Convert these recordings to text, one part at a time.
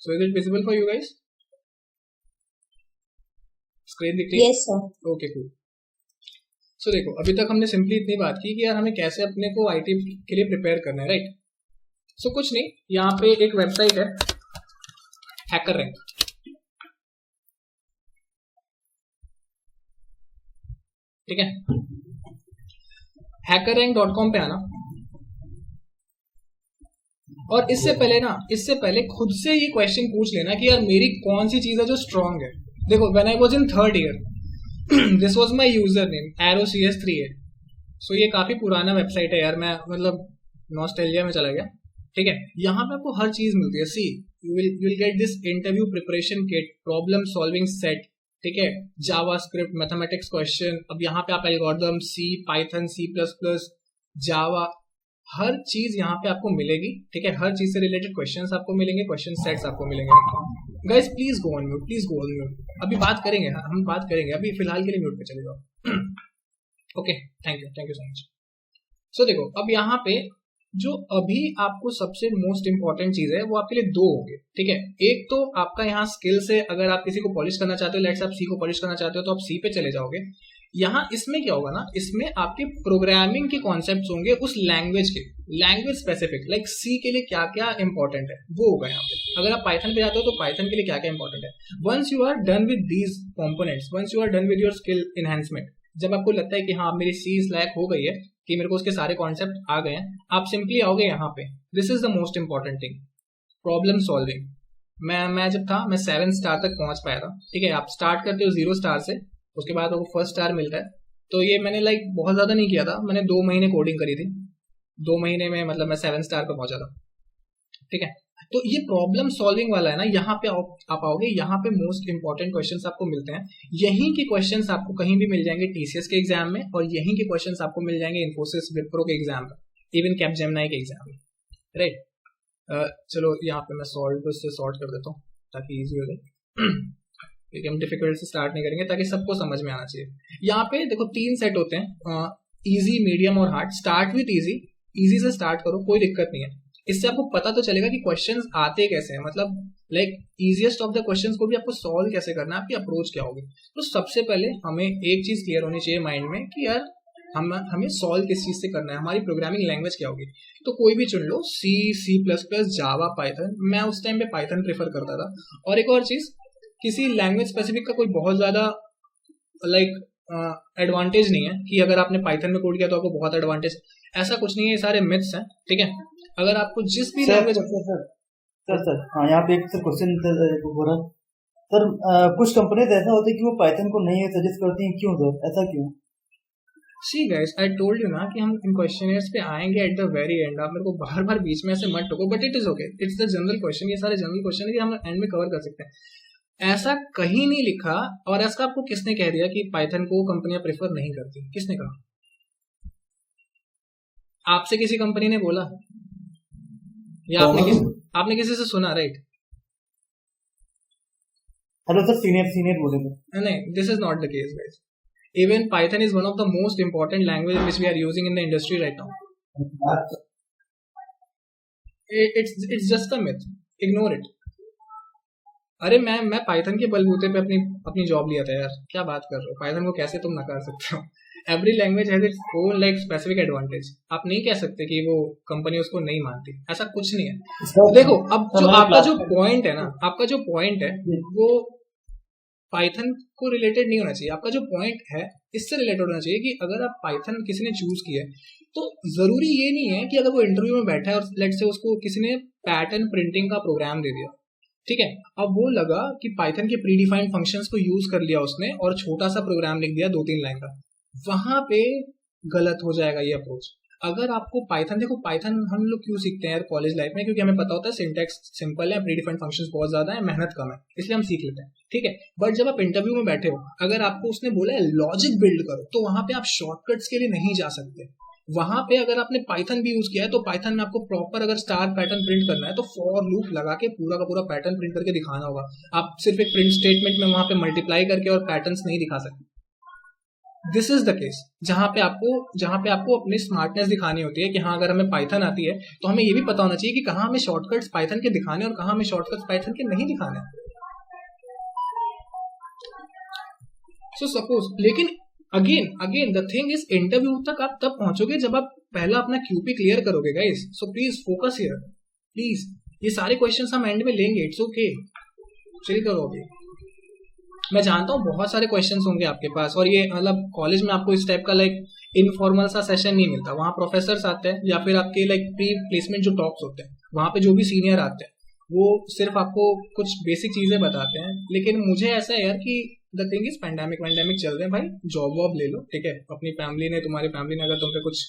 So is it visible for you guys? Screen दिख रही है? Yes, sir. Okay cool. So देखो अभी तक हमने सिंपली इतनी बात की कि यार हमें कैसे अपने को आईटी के लिए प्रिपेयर करना है, राइट? सो कुछ नहीं, यहाँ पे एक वेबसाइट है हैकर रैंक, ठीक है? hackerrank.com पे आना, और इससे पहले खुद से ये क्वेश्चन पूछ लेना कि यार मेरी कौन सी चीज है जो स्ट्रांग है। देखो when I was in third year this was my user name ArrowCS38। सो ये काफी पुराना वेबसाइट है यार, मैं मतलब नॉस्टैल्जिया में चला गया, ठीक है? यहाँ पे आपको हर चीज मिलती है। See you will get this interview preparation kit, problem solving set, ठीक है? जावास्क्रिप्ट, मैथमेटिक्स क्वेश्चन, अब यहाँ पे आप algorithm, C, Python, C++, Java, हर चीज यहाँ पे आपको मिलेगी, ठीक है? हर चीज से रिलेटेड क्वेश्चंस आपको मिलेंगे, क्वेश्चन सेट्स आपको मिलेंगे। Guys please go on mute, please go on mute. अभी बात करेंगे, हम बात करेंगे, अभी फिलहाल के लिए म्यूट पे चले जाओ। Okay, thank you so much. So देखो अब यहाँ पे जो अभी आपको सबसे मोस्ट इंपॉर्टेंट चीज है वो आपके लिए दो होंगे, ठीक है? एक तो आपका यहाँ स्किल्स है, अगर आप किसी को पॉलिश करना चाहते हो, लेट्स आप सी को पॉलिश करना चाहते हो तो आप सी पे चले जाओगे। यहाँ इसमें क्या होगा ना, इसमें आपके प्रोग्रामिंग के कॉन्सेप्ट्स होंगे उस लैंग्वेज के, लैंग्वेज स्पेसिफिक, लाइक सी के लिए क्या क्या इंपॉर्टेंट है वो होगा यहाँ पे। अगर आप पाइथन पे जाते हो तो पाइथन के लिए क्या क्या इंपॉर्टेंट है। Once you are done with these components, once you are done with your skill enhancement, जब आपको लगता है कि हाँ मेरी सी लायक हो गई है, कि मेरे को उसके सारे कॉन्सेप्ट आ गए हैं, आप सिंपली आओगे यहाँ पे। This is the most important thing, problem solving. मैं जब था मैं 7 स्टार तक पहुंच पाया था, ठीक है? आप स्टार्ट करते हो 0 स्टार से, उसके बाद आपको 1 स्टार मिलता है। तो ये मैंने लाइक बहुत ज्यादा नहीं किया था, मैंने 2 महीने कोडिंग करी थी, 2 महीने में मतलब मैं 7 स्टार पे पहुंचा था, ठीक है? तो ये प्रॉब्लम सॉल्विंग वाला है ना, यहाँ पे आप आओगे, यहाँ पे मोस्ट इंपॉर्टेंट क्वेश्चंस आपको मिलते हैं। यहीं के क्वेश्चंस आपको कहीं भी मिल जाएंगे TCS के एग्जाम में, और यहीं के क्वेश्चंस आपको मिल जाएंगे इन्फोसिस, विप्रो के एग्जाम में, इवन कैपजेमिनी के एग्जाम में, राइट? चलो यहाँ पे मैं सॉल्व से सॉर्ट कर देता हूँ ताकि ईजी हो जाए, क्योंकि हम डिफिकल्ट से स्टार्ट नहीं करेंगे, ताकि सबको समझ में आना चाहिए। यहाँ पे देखो 3 सेट होते हैं, इजी, मीडियम और hard. Start with easy, easy से स्टार्ट करो, कोई दिक्कत नहीं है। इससे आपको पता तो चलेगा कि क्वेश्चंस आते कैसे हैं, मतलब like easiest of the questions को भी आपको सॉल्व कैसे करना है, आपकी अप्रोच क्या होगी। तो सबसे पहले हमें एक चीज क्लियर होनी चाहिए माइंड में कि यार हमें सॉल्व किस चीज से करना है, हमारी प्रोग्रामिंग लैंग्वेज क्या होगी। तो कोई भी चुन लो, C++, जावा, पाइथन। मैं उस टाइम पे पाइथन प्रेफर करता था। और एक और चीज, किसी लैंग्वेज स्पेसिफिक का कोई बहुत ज्यादा लाइक एडवांटेज नहीं है कि अगर आपने पाइथन में कोड किया तो आपको बहुत एडवांटेज, ऐसा कुछ नहीं है, ये सारे मिथ्स हैं, ठीक है? अगर आपको जिस भी लैंग्वेज सर हाँ, यहाँ पे एक क्वेश्चन हो रहा सर, कुछ कंपनी ऐसा होता है कि वो पाइथन को नहीं सजेस्ट करती हैं, क्यों सर, ऐसा क्यों? See guys, I told you ना कि हम इन क्वेश्चनर्स पे आएंगे एट द वेरी एंड। आप मेरे को बार बार बीच में ऐसे मत टोको, but it is okay, it's the general question. ये सारे जनरल क्वेश्चन है कि हम एंड में कवर कर सकते हैं। ऐसा कहीं नहीं लिखा, और ऐसा आपको किसने कह दिया कि पाइथन को कंपनियां प्रेफर नहीं करती? किसने कहा? आपसे किसी कंपनी ने बोला, या आपने किसी से सुना, राइट? हेलो सर, सीनियर बोले थे। नहीं, this is not the case guys. Even Python is one of the most important languages which we are using in the industry right now. It's just a myth. Ignore it. अरे मैं Python के बलबूते पे अपनी job लिया था यार, क्या बात कर रहे हो? पाइथन को कैसे तुम नकार सकते हो? Every language has its own like specific advantage. आप नहीं कह सकते कि वो कंपनी उसको नहीं मानती, ऐसा कुछ नहीं है। देखो अब जो आपका जो पॉइंट है ना, आपका जो पॉइंट है वो पाइथन को रिलेटेड नहीं होना चाहिए। आपका जो पॉइंट है इससे रिलेटेड होना चाहिए कि अगर आप पाइथन किसी ने चूज किया है तो जरूरी ये नहीं है कि अगर वो इंटरव्यू में बैठा है और लेट्स से उसको किसी ने पैटर्न प्रिंटिंग का प्रोग्राम दे दिया, ठीक है, अब वो लगा कि पाइथन के प्रीडिफाइंड फंक्शंस को यूज कर लिया उसने और छोटा सा प्रोग्राम लिख दिया 2-3 लाइन का, वहां पे गलत हो जाएगा ये अप्रोच। अगर आपको पाइथन, देखो पाइथन हम लोग क्यों सीखते हैं यार कॉलेज लाइफ में, क्योंकि हमें पता होता है सिंटैक्स सिंपल है, प्रीडिफाइंड फंक्शंस बहुत ज्यादा है, मेहनत कम है, इसलिए हम सीख लेते हैं, ठीक है। बट जब आप इंटरव्यू में बैठे हो, अगर आपको उसने बोला है लॉजिक बिल्ड करो, तो वहां पे आप शॉर्टकट्स के लिए नहीं जा सकते। वहां पे अगर आपने पाइथन भी यूज किया है तो पाइथन में आपको प्रॉपर अगर स्टार पैटर्न प्रिंट करना है तो फॉर लूप लगा के पूरा का पूरा पैटर्न प्रिंट करके दिखाना होगा। आप सिर्फ एक प्रिंट स्टेटमेंट में वहां पे मल्टीप्लाई करके और पैटर्न्स नहीं दिखा सकते। दिस इज द केस जहां पे आपको अपनी स्मार्टनेस दिखानी होती है कि हाँ अगर हमें पाइथन आती है तो हमें ये भी पता होना चाहिए कि कहाँ हमें शॉर्टकट्स पाइथन के दिखाने और कहाँ हमें शॉर्टकट्स पाइथन के नहीं दिखाने। सो सपोज, लेकिन again the thing is interview तक आप तब पहुंचोगे जब आप पहला अपना क्यूपी क्लियर करोगे guys. So please focus here, please. ये सारे क्वेश्चंस हम एंड में लेंगे, इट्स ओके, चिल करो अभी। मैं जानता हूँ बहुत सारे क्वेश्चंस होंगे आपके पास, और ये मतलब कॉलेज में आपको इस टाइप का लाइक इनफॉर्मल सा सेशन नहीं मिलता। वहाँ प्रोफेसर्स आते हैं या फिर आपके लाइक प्री प्लेसमेंट जो टॉक्स होते हैं, वहाँ पे जो भी सीनियर आते हैं वो सिर्फ आपको कुछ बेसिक चीजें बताते हैं। लेकिन मुझे ऐसा है यार कि द थिंग इज पेंडेमिक चल रहे हैं भाई, जॉब वॉब ले लो, ठीक है। अपनी तुम्हारी फैमिली ने अगर तुम पे कुछ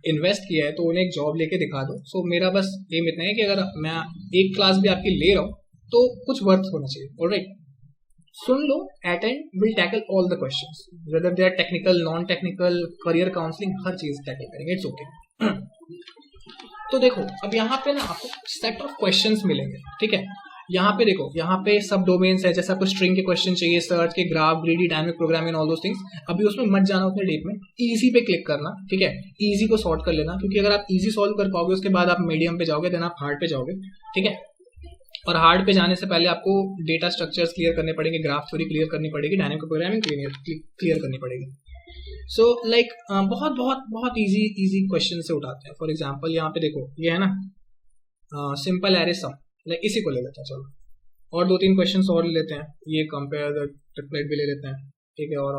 इन्वेस्ट किया है तो उन्हें एक जॉब लेके दिखा दो। सो मेरा बस एम इतना है कि अगर मैं एक क्लास भी आपकी ले रहा हूँ तो कुछ वर्थ होना चाहिए। ऑलराइट, सुन लो, attend, will tackle all the questions, whether they are technical, non technical, career counselling, हर चीज टैकल करेंगे, इट्स ओके। तो देखो अब यहाँ पे ना आपको सेट ऑफ क्वेश्चंस मिलेंगे, ठीक है। यहाँ पे देखो, यहाँ पे सब डोमेन्स है, जैसे आपको स्ट्रिंग के क्वेश्चन चाहिए, सर्च के, graph, greedy, dynamic programming, all those things. अभी उसमें मत जाना उतने डीप में, इजी पे क्लिक करना, ठीक है। इजी को सॉर्ट कर लेना, क्योंकि अगर आप इजी सॉल्व कर पाओगे उसके बाद आप मीडियम पे जाओगे, देन आप हार्ड पे जाओगे, ठीक है। और हार्ड पे जाने से पहले आपको डेटा स्ट्रक्चर्स क्लियर करने पड़ेंगे, ग्राफ थ्योरी क्लियर करनी पड़ेगी, डायनामिक प्रोग्रामिंग क्लियर करनी पड़ेगी। सो लाइक बहुत बहुत बहुत इजी क्वेश्चन से उठाते हैं। फॉर एग्जाम्पल यहाँ पे देखो, ये है ना सिंपल एरे सम, लाइक इसी को ले लेते हैं, चलो। और 2-3 क्वेश्चन और ले लेते हैं, ये कंपेयर द ट्रिपलेट भी ले लेते हैं, ठीक है। और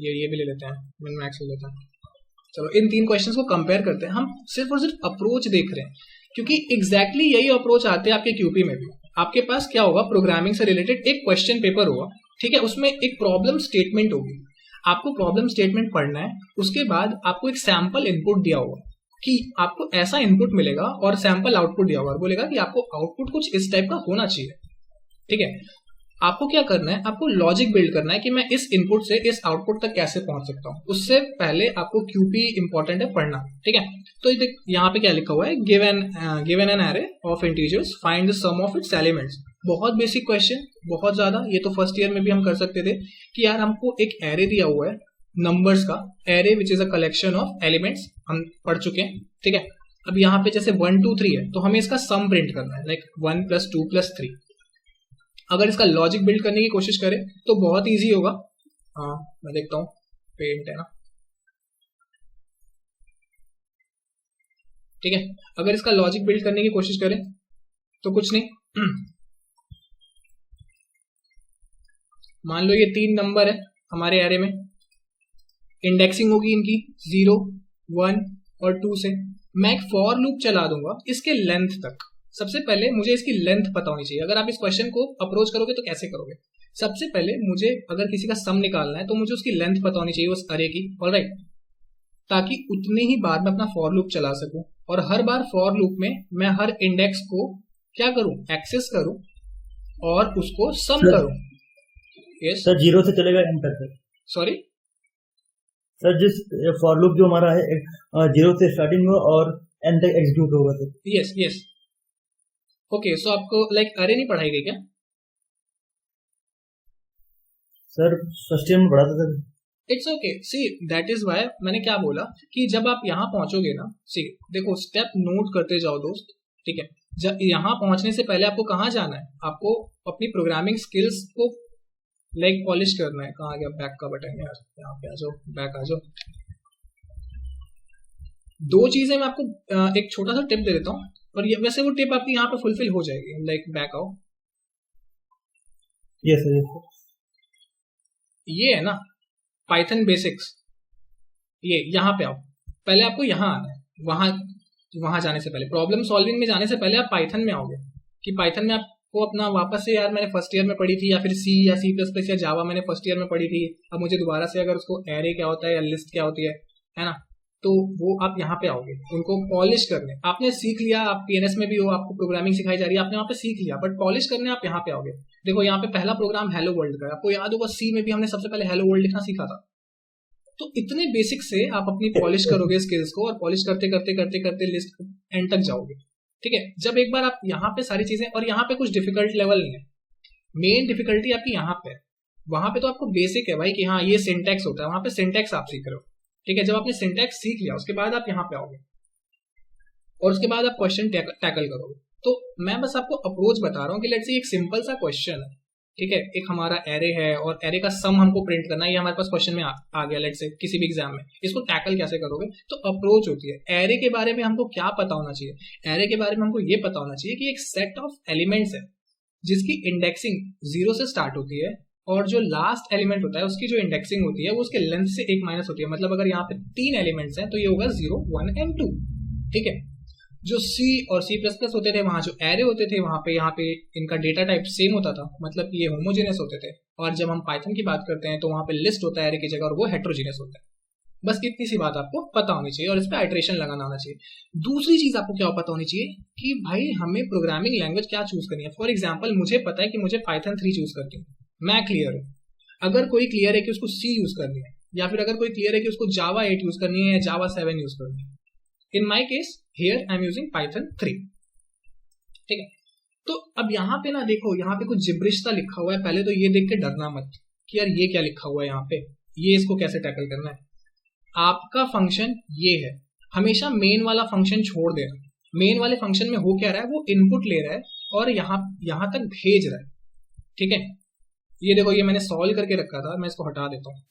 ये भी ले लेते हैं, मिन मैक्स ले लेते हैं। चलो इन 3 क्वेश्चंस को कंपेयर करते हैं। हम सिर्फ और सिर्फ अप्रोच देख रहे हैं, क्योंकि एग्जैक्टली यही अप्रोच आते हैं आपके क्यूपी में भी। आपके पास क्या होगा, प्रोग्रामिंग से रिलेटेड एक क्वेश्चन पेपर होगा, ठीक है। उसमें एक प्रॉब्लम स्टेटमेंट होगी, आपको प्रॉब्लम स्टेटमेंट पढ़ना है। उसके बाद आपको एक सैंपल इनपुट दिया होगा कि आपको ऐसा इनपुट मिलेगा, और सैंपल आउटपुट दिया होगा, बोलेगा कि आपको आउटपुट कुछ इस टाइप का होना चाहिए, ठीक है। आपको क्या करना है, आपको लॉजिक बिल्ड करना है कि मैं इस इनपुट से इस आउटपुट तक कैसे पहुंच सकता हूं। उससे पहले आपको क्यूपी इंपॉर्टेंट है पढ़ना, ठीक है। तो यहाँ पे क्या लिखा हुआ है, given an array of integers, find the sum of its elements. बहुत बेसिक क्वेश्चन, बहुत ज्यादा। ये तो फर्स्ट ईयर में भी हम कर सकते थे कि यार हमको एक एरे दिया हुआ है नंबर्स का, array which is a collection of elements, हम पढ़ चुके हैं, ठीक है। अब यहाँ पे जैसे 1 2 3 है, तो हमें इसका सम प्रिंट करना है, लाइक 1 + 2 + 3। अगर इसका लॉजिक बिल्ड करने की कोशिश करें तो बहुत इजी होगा। हाँ मैं देखता हूँ, पेंट है ना, ठीक है। अगर इसका लॉजिक बिल्ड करने की कोशिश करें तो कुछ नहीं, मान लो ये 3 नंबर है हमारे एरे में, इंडेक्सिंग होगी इनकी 0 1 और 2 से। मैं एक फॉर लूप चला दूंगा इसके लेंथ तक। सबसे पहले मुझे इसकी लेंथ पता होनी चाहिए। अगर आप इस क्वेश्चन को अप्रोच करोगे तो कैसे करोगे, सबसे पहले मुझे अगर किसी का सम निकालना है तो मुझे उसकी लेंथ पता होनी चाहिए उस अरे की, ऑलराइट, ताकि उतने ही बार में अपना फॉर लूप चला सकूं। और हर बार फॉर लूप में मैं हर इंडेक्स को क्या करूं, एक्सेस करूं और उसको सम करूं। यस सर, 0 से चलेगा एन तक। सॉरी सर, जिस फॉर लूप जो हमारा है 0 से स्टार्टिंग हुआ और एन तक एग्जीक्यूट होगा सर। Yes okay. सो आपको लाइक अरे नहीं पढ़ाई गई क्या? सर फर्स्ट ईयर में पढ़ा था sir. It's okay, see that is why मैंने क्या बोला कि जब आप यहाँ पहुंचोगे ना, सी देखो स्टेप नोट करते जाओ दोस्त, ठीक है। जब यहाँ पहुंचने से पहले आपको कहाँ जाना है, आपको अपनी प्रोग्रामिंग स्किल्स को लाइक पॉलिश करना है। कहाँ गया बैक का बटन यार, यहाँ पे आ जाओ, बैक आ जाओ। 2 चीजें मैं आपको एक छोटा सा टिप दे देता हूँ, और ये वैसे वो टिप आपकी यहाँ पे फुलफिल हो जाएगी। लाइक बैक आओ, यस सर। ये है ना पाइथन बेसिक्स, ये यहाँ पे आओ। पहले आपको यहाँ आना है, वहां जाने से पहले, प्रॉब्लम सॉल्विंग में जाने से पहले आप पाइथन में आओगे कि पाइथन में आपको अपना वापस से, यार मैंने फर्स्ट ईयर में पढ़ी थी, या फिर सी या C++ या जावा मैंने फर्स्ट ईयर में पढ़ी थी, अब मुझे दोबारा से अगर उसको एरे क्या होता है या लिस्ट क्या होती है ना, तो वो आप यहाँ पे आओगे उनको पॉलिश करने। आपने सीख लिया, आप PNS में भी हो, आपको प्रोग्रामिंग सिखाई जा रही है, आपने वहाँ पे सीख लिया, बट पॉलिश करने आप यहाँ पे आओगे। देखो यहाँ पे पहला प्रोग्राम हेलो वर्ल्ड का, आपको याद होगा सी में भी हमने सबसे पहले हेलो वर्ल्ड लिखना सीखा था। तो इतने बेसिक से आप अपनी पॉलिश करोगे स्किल्स को, और पॉलिश करते करते करते करते लिस्ट एंड तक जाओगे, ठीक है। जब एक बार आप यहाँ पे सारी चीजें, और यहाँ पे कुछ डिफिकल्ट लेवल नहीं है, मेन डिफिकल्टी आपकी यहाँ पे, वहां पे तो आपको बेसिक है भाई कि हाँ ये सिंटैक्स होता है, वहां पे सिंटैक्स आप सीख रहे हो, ठीक है। जब आपने सिंटैक्स सीख लिया उसके बाद आप यहाँ पे आओगे और उसके बाद आप क्वेश्चन टैकल करोगे। तो मैं बस आपको अप्रोच बता रहा हूँ कि लेट्स से एक सिंपल सा क्वेश्चन है, ठीक है, एक हमारा एरे है और एरे का सम हमको प्रिंट करना है, ये हमारे पास क्वेश्चन में आ गया लेट्स से किसी भी एग्जाम में, इसको टैकल कैसे करोगे? तो अप्रोच होती है एरे के बारे में हमको क्या पता होना चाहिए, एरे के बारे में हमको ये पता होना चाहिए कि एक सेट ऑफ एलिमेंट्स है जिसकी इंडेक्सिंग 0 से स्टार्ट होती है और जो लास्ट एलिमेंट होता है उसकी जो इंडेक्सिंग होती है वो उसके लेंथ से 1 माइनस होती है। मतलब अगर यहाँ पे 3 एलिमेंट्स हैं तो ये होगा 0, 1 एंड 2, ठीक है। जो C और C++ होते थे वहां जो एरे होते थे वहां पे यहाँ पे इनका डेटा टाइप सेम होता था, मतलब ये होमोजेनस होते थे। और जब हम पाइथन की बात करते हैं तो वहां पे लिस्ट होता है एरे की जगह और वो हेट्रोजीनियस होता है। बस इतनी सी बात आपको पता होनी चाहिए और इस पर आइट्रेशन लगाना आना चाहिए। दूसरी चीज आपको क्या पता होनी चाहिए कि भाई हमें प्रोग्रामिंग लैंग्वेज क्या चूज करनी है। फॉर एग्जाम्पल मुझे पता है कि मुझे पाइथन 3 चूज करनी है, मैं क्लियर हूँ। अगर कोई क्लियर है कि उसको C यूज करनी है, या फिर अगर कोई क्लियर है कि उसको जावा 8 यूज करनी है या जावा 7 यूज करनी है, in my case here I am using Python 3, ठीक है। तो अब यहाँ पे ना देखो, यहाँ पे कुछ जिब्रिश सा लिखा हुआ है, पहले तो ये देख के डरना मत कि यार ये क्या लिखा हुआ है यहाँ पे, ये इसको कैसे टैकल करना है। आपका फंक्शन ये है, हमेशा मेन वाला फंक्शन छोड़ देना। मेन वाले फंक्शन में हो क्या रहा है, वो इनपुट ले रहा है और यहां तक भेज रहा है, ठीक है। ये देखो, ये मैंने सॉल्व करके रखा था, मैं इसको हटा देता हूँ।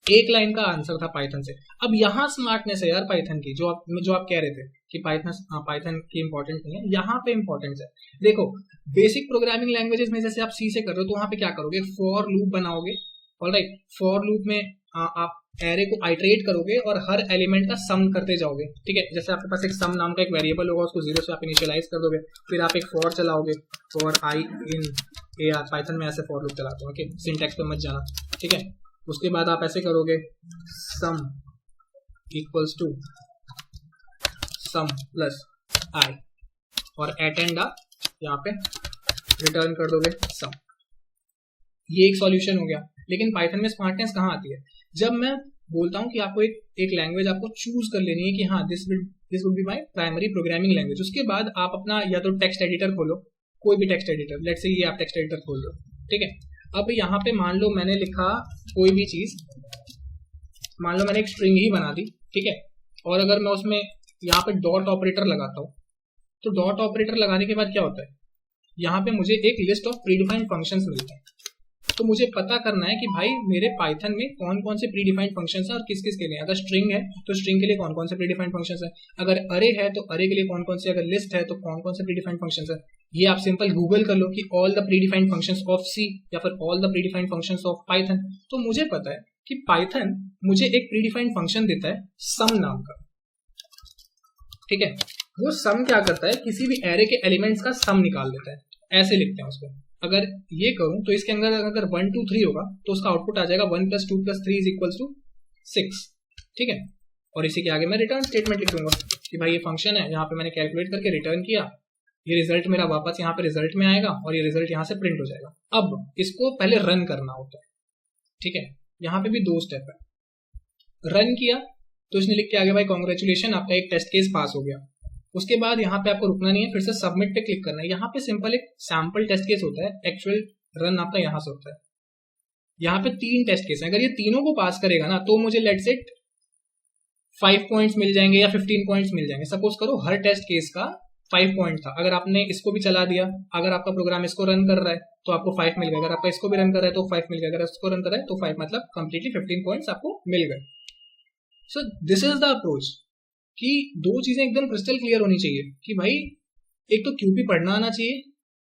एक लाइन का आंसर था पाइथन से। अब यहाँ स्मार्टनेस है यार पाइथन की, जो आप कह रहे थे कि पाइथन की इंपॉर्टेंट नहीं है, यहाँ पे इंपॉर्टेंस है। देखो बेसिक प्रोग्रामिंग लैंग्वेजेस में जैसे आप सी से कर रहे हो तो वहां पे क्या करोगे, फॉर लूप बनाओगे, ऑलराइट। फॉर लूप में आप एरे को आइटरेट करोगे और हर एलिमेंट का सम करते जाओगे, ठीक है। जैसे आपके पास एक सम नाम का एक वेरिएबल होगा, उसको 0 से आप इनिशियलाइज कर दोगे, फिर आप एक फॉर चलाओगे, for I in A R. Python में ऐसे फॉर लूप चलाते हो, ओके, सिंटैक्स पे मत जाना, ठीक है। उसके बाद आप ऐसे करोगे, sum equals to sum plus I, और एट एंड आप यहाँ पे रिटर्न कर दोगे सम। ये एक सॉल्यूशन हो गया। लेकिन पाइथन में स्मार्टनेस कहाँ आती है, जब मैं बोलता हूँ कि आपको एक लैंग्वेज आपको चूज कर लेनी है कि हाँ this would be my primary programming language. उसके बाद आप अपना या तो टेक्स्ट एडिटर खोलो, कोई भी टेक्स्ट एडिटर, लेट्स से ये आप टेक्स्ट एडिटर खोल लो, ठीक है। अब यहाँ पे मान लो मैंने लिखा कोई भी चीज, मान लो मैंने एक स्ट्रिंग ही बना दी, ठीक है। और अगर मैं उसमें यहाँ पे डॉट ऑपरेटर लगाता हूँ, तो डॉट ऑपरेटर लगाने के बाद क्या होता है, यहाँ पे मुझे एक लिस्ट ऑफ प्रीडिफाइंड फंक्शंस मिलते हैं। तो मुझे पता करना है कि भाई मेरे पाइथन में कौन कौन से प्रीडिफाइंड फंक्शंस हैं और किस किस के लिए। अगर स्ट्रिंग है तो स्ट्रिंग के लिए कौन कौन से प्रीडिफाइंड फंक्शंस है, अगर अरे है तो अरे के लिए कौन कौन से, अगर लिस्ट है तो कौन कौन से प्रीडिफाइंड फंक्शंस है। ये आप सिंपल गूगल कर लो कि all the predefined functions of C या फिर all the predefined functions of Python. तो मुझे पता है कि पाइथन मुझे एक प्रीडिफाइंड फंक्शन देता है सम नाम का, ठीक है। वो सम क्या करता है, किसी भी एरे के एलिमेंट्स का सम निकाल देता है, ऐसे लिखते हैं उसको। अगर ये करूं तो इसके अंदर अगर 1 2 3 होगा तो उसका आउटपुट आ जाएगा 1 + 2 + 3 = 6, ठीक है। और इसी के आगे मैं रिटर्न स्टेटमेंट लिख दूंगा कि भाई ये फंक्शन है, यहाँ पे मैंने कैलकुलेट करके रिटर्न किया, ये रिजल्ट मेरा वापस यहाँ पे रिजल्ट में आएगा और ये रिजल्ट यहाँ से प्रिंट हो जाएगा। अब इसको पहले रन करना होता है, ठीक है। यहाँ पे भी 2 स्टेप है। रन किया तो इसने लिख के आगे भाई कॉन्ग्रेचुलेशन, आपका एक टेस्ट केस पास हो गया। उसके बाद यहाँ पे आपको रुकना नहीं है, फिर से सबमिट पे क्लिक करना है। यहाँ पे सिंपल एक सैंपल टेस्ट केस होता है, एक्चुअल रन आपका यहाँ से होता है। यहाँ पे 3 टेस्ट केस हैं, अगर ये तीनों को पास करेगा ना तो मुझे लेट्स से 5 पॉइंट्स मिल जाएंगे या 15 पॉइंट्स मिल जाएंगे। सपोज करो हर टेस्ट केस का 5 पॉइंट था, अगर आपने इसको भी चला दिया, अगर आपका प्रोग्राम इसको रन कर रहा है तो आपको 5 मिल गया, अगर आपका इसको भी रन कर रहा है तो 5 मिल गया, अगर इसको रन कर रहा है तो 5, मतलब कंप्लीटली 15 पॉइंट्स आपको मिल गए। So this is the approach कि 2 चीजें एकदम क्रिस्टल क्लियर होनी चाहिए कि भाई एक तो क्यूपी पढ़ना आना चाहिए,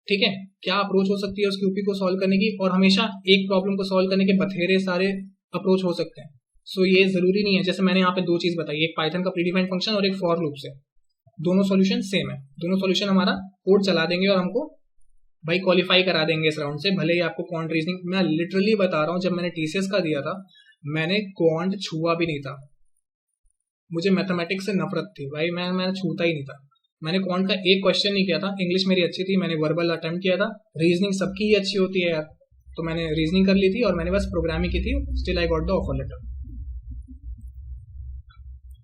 ठीक है, क्या अप्रोच हो सकती है उस क्यूपी को सॉल्व करने की, और हमेशा एक प्रॉब्लम को सॉल्व करने के बथेरे सारे अप्रोच हो सकते हैं। सो ये जरूरी नहीं है, जैसे मैंने यहाँ पे 2 चीज बताई, एक पाइथन का प्रीडिफाइंड फंक्शन और एक फॉर लूप से, दोनों सॉल्यूशन सेम है, दोनों सॉल्यूशन हमारा कोड चला देंगे और हमको भाई क्वालिफाई करा देंगे इस राउंड से। भले ही आपको क्वांट रीजनिंग, मैं लिटरली बता रहा हूँ, जब मैंने टीसीएस का दिया था मैंने क्वांट छुआ भी नहीं था, मुझे मैथमेटिक्स से नफरत थी भाई, मैं छूता ही नहीं था। मैंने क्वांट का एक क्वेश्चन नहीं किया था, इंग्लिश मेरी अच्छी थी, मैंने वर्बल अटेम्प्ट किया था, रीजनिंग सबकी ही अच्छी होती है यार, तो मैंने रीजनिंग कर ली थी और मैंने बस प्रोग्रामिंग की थी, still I got the offer letter,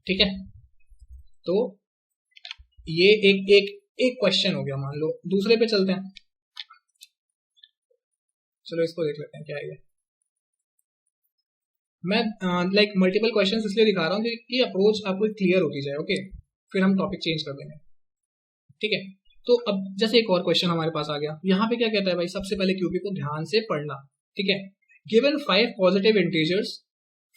ठीक है। तो ये एक क्वेश्चन हो गया, मान लो दूसरे पे चलते हैं। चलो इसको देख लेते हैं क्या है। मैं लाइक मल्टीपल क्वेश्चंस इसलिए दिखा रहा हूँ कि अप्रोच आपको क्लियर होती जाए। ओके, फिर हम टॉपिक चेंज कर देंगे, ठीक है। तो अब जैसे एक और क्वेश्चन हमारे पास आ गया, यहाँ पे क्या कहता है भाई, सबसे पहले क्यूपी को ध्यान से पढ़ना, ठीक है। Given 5 positive integers,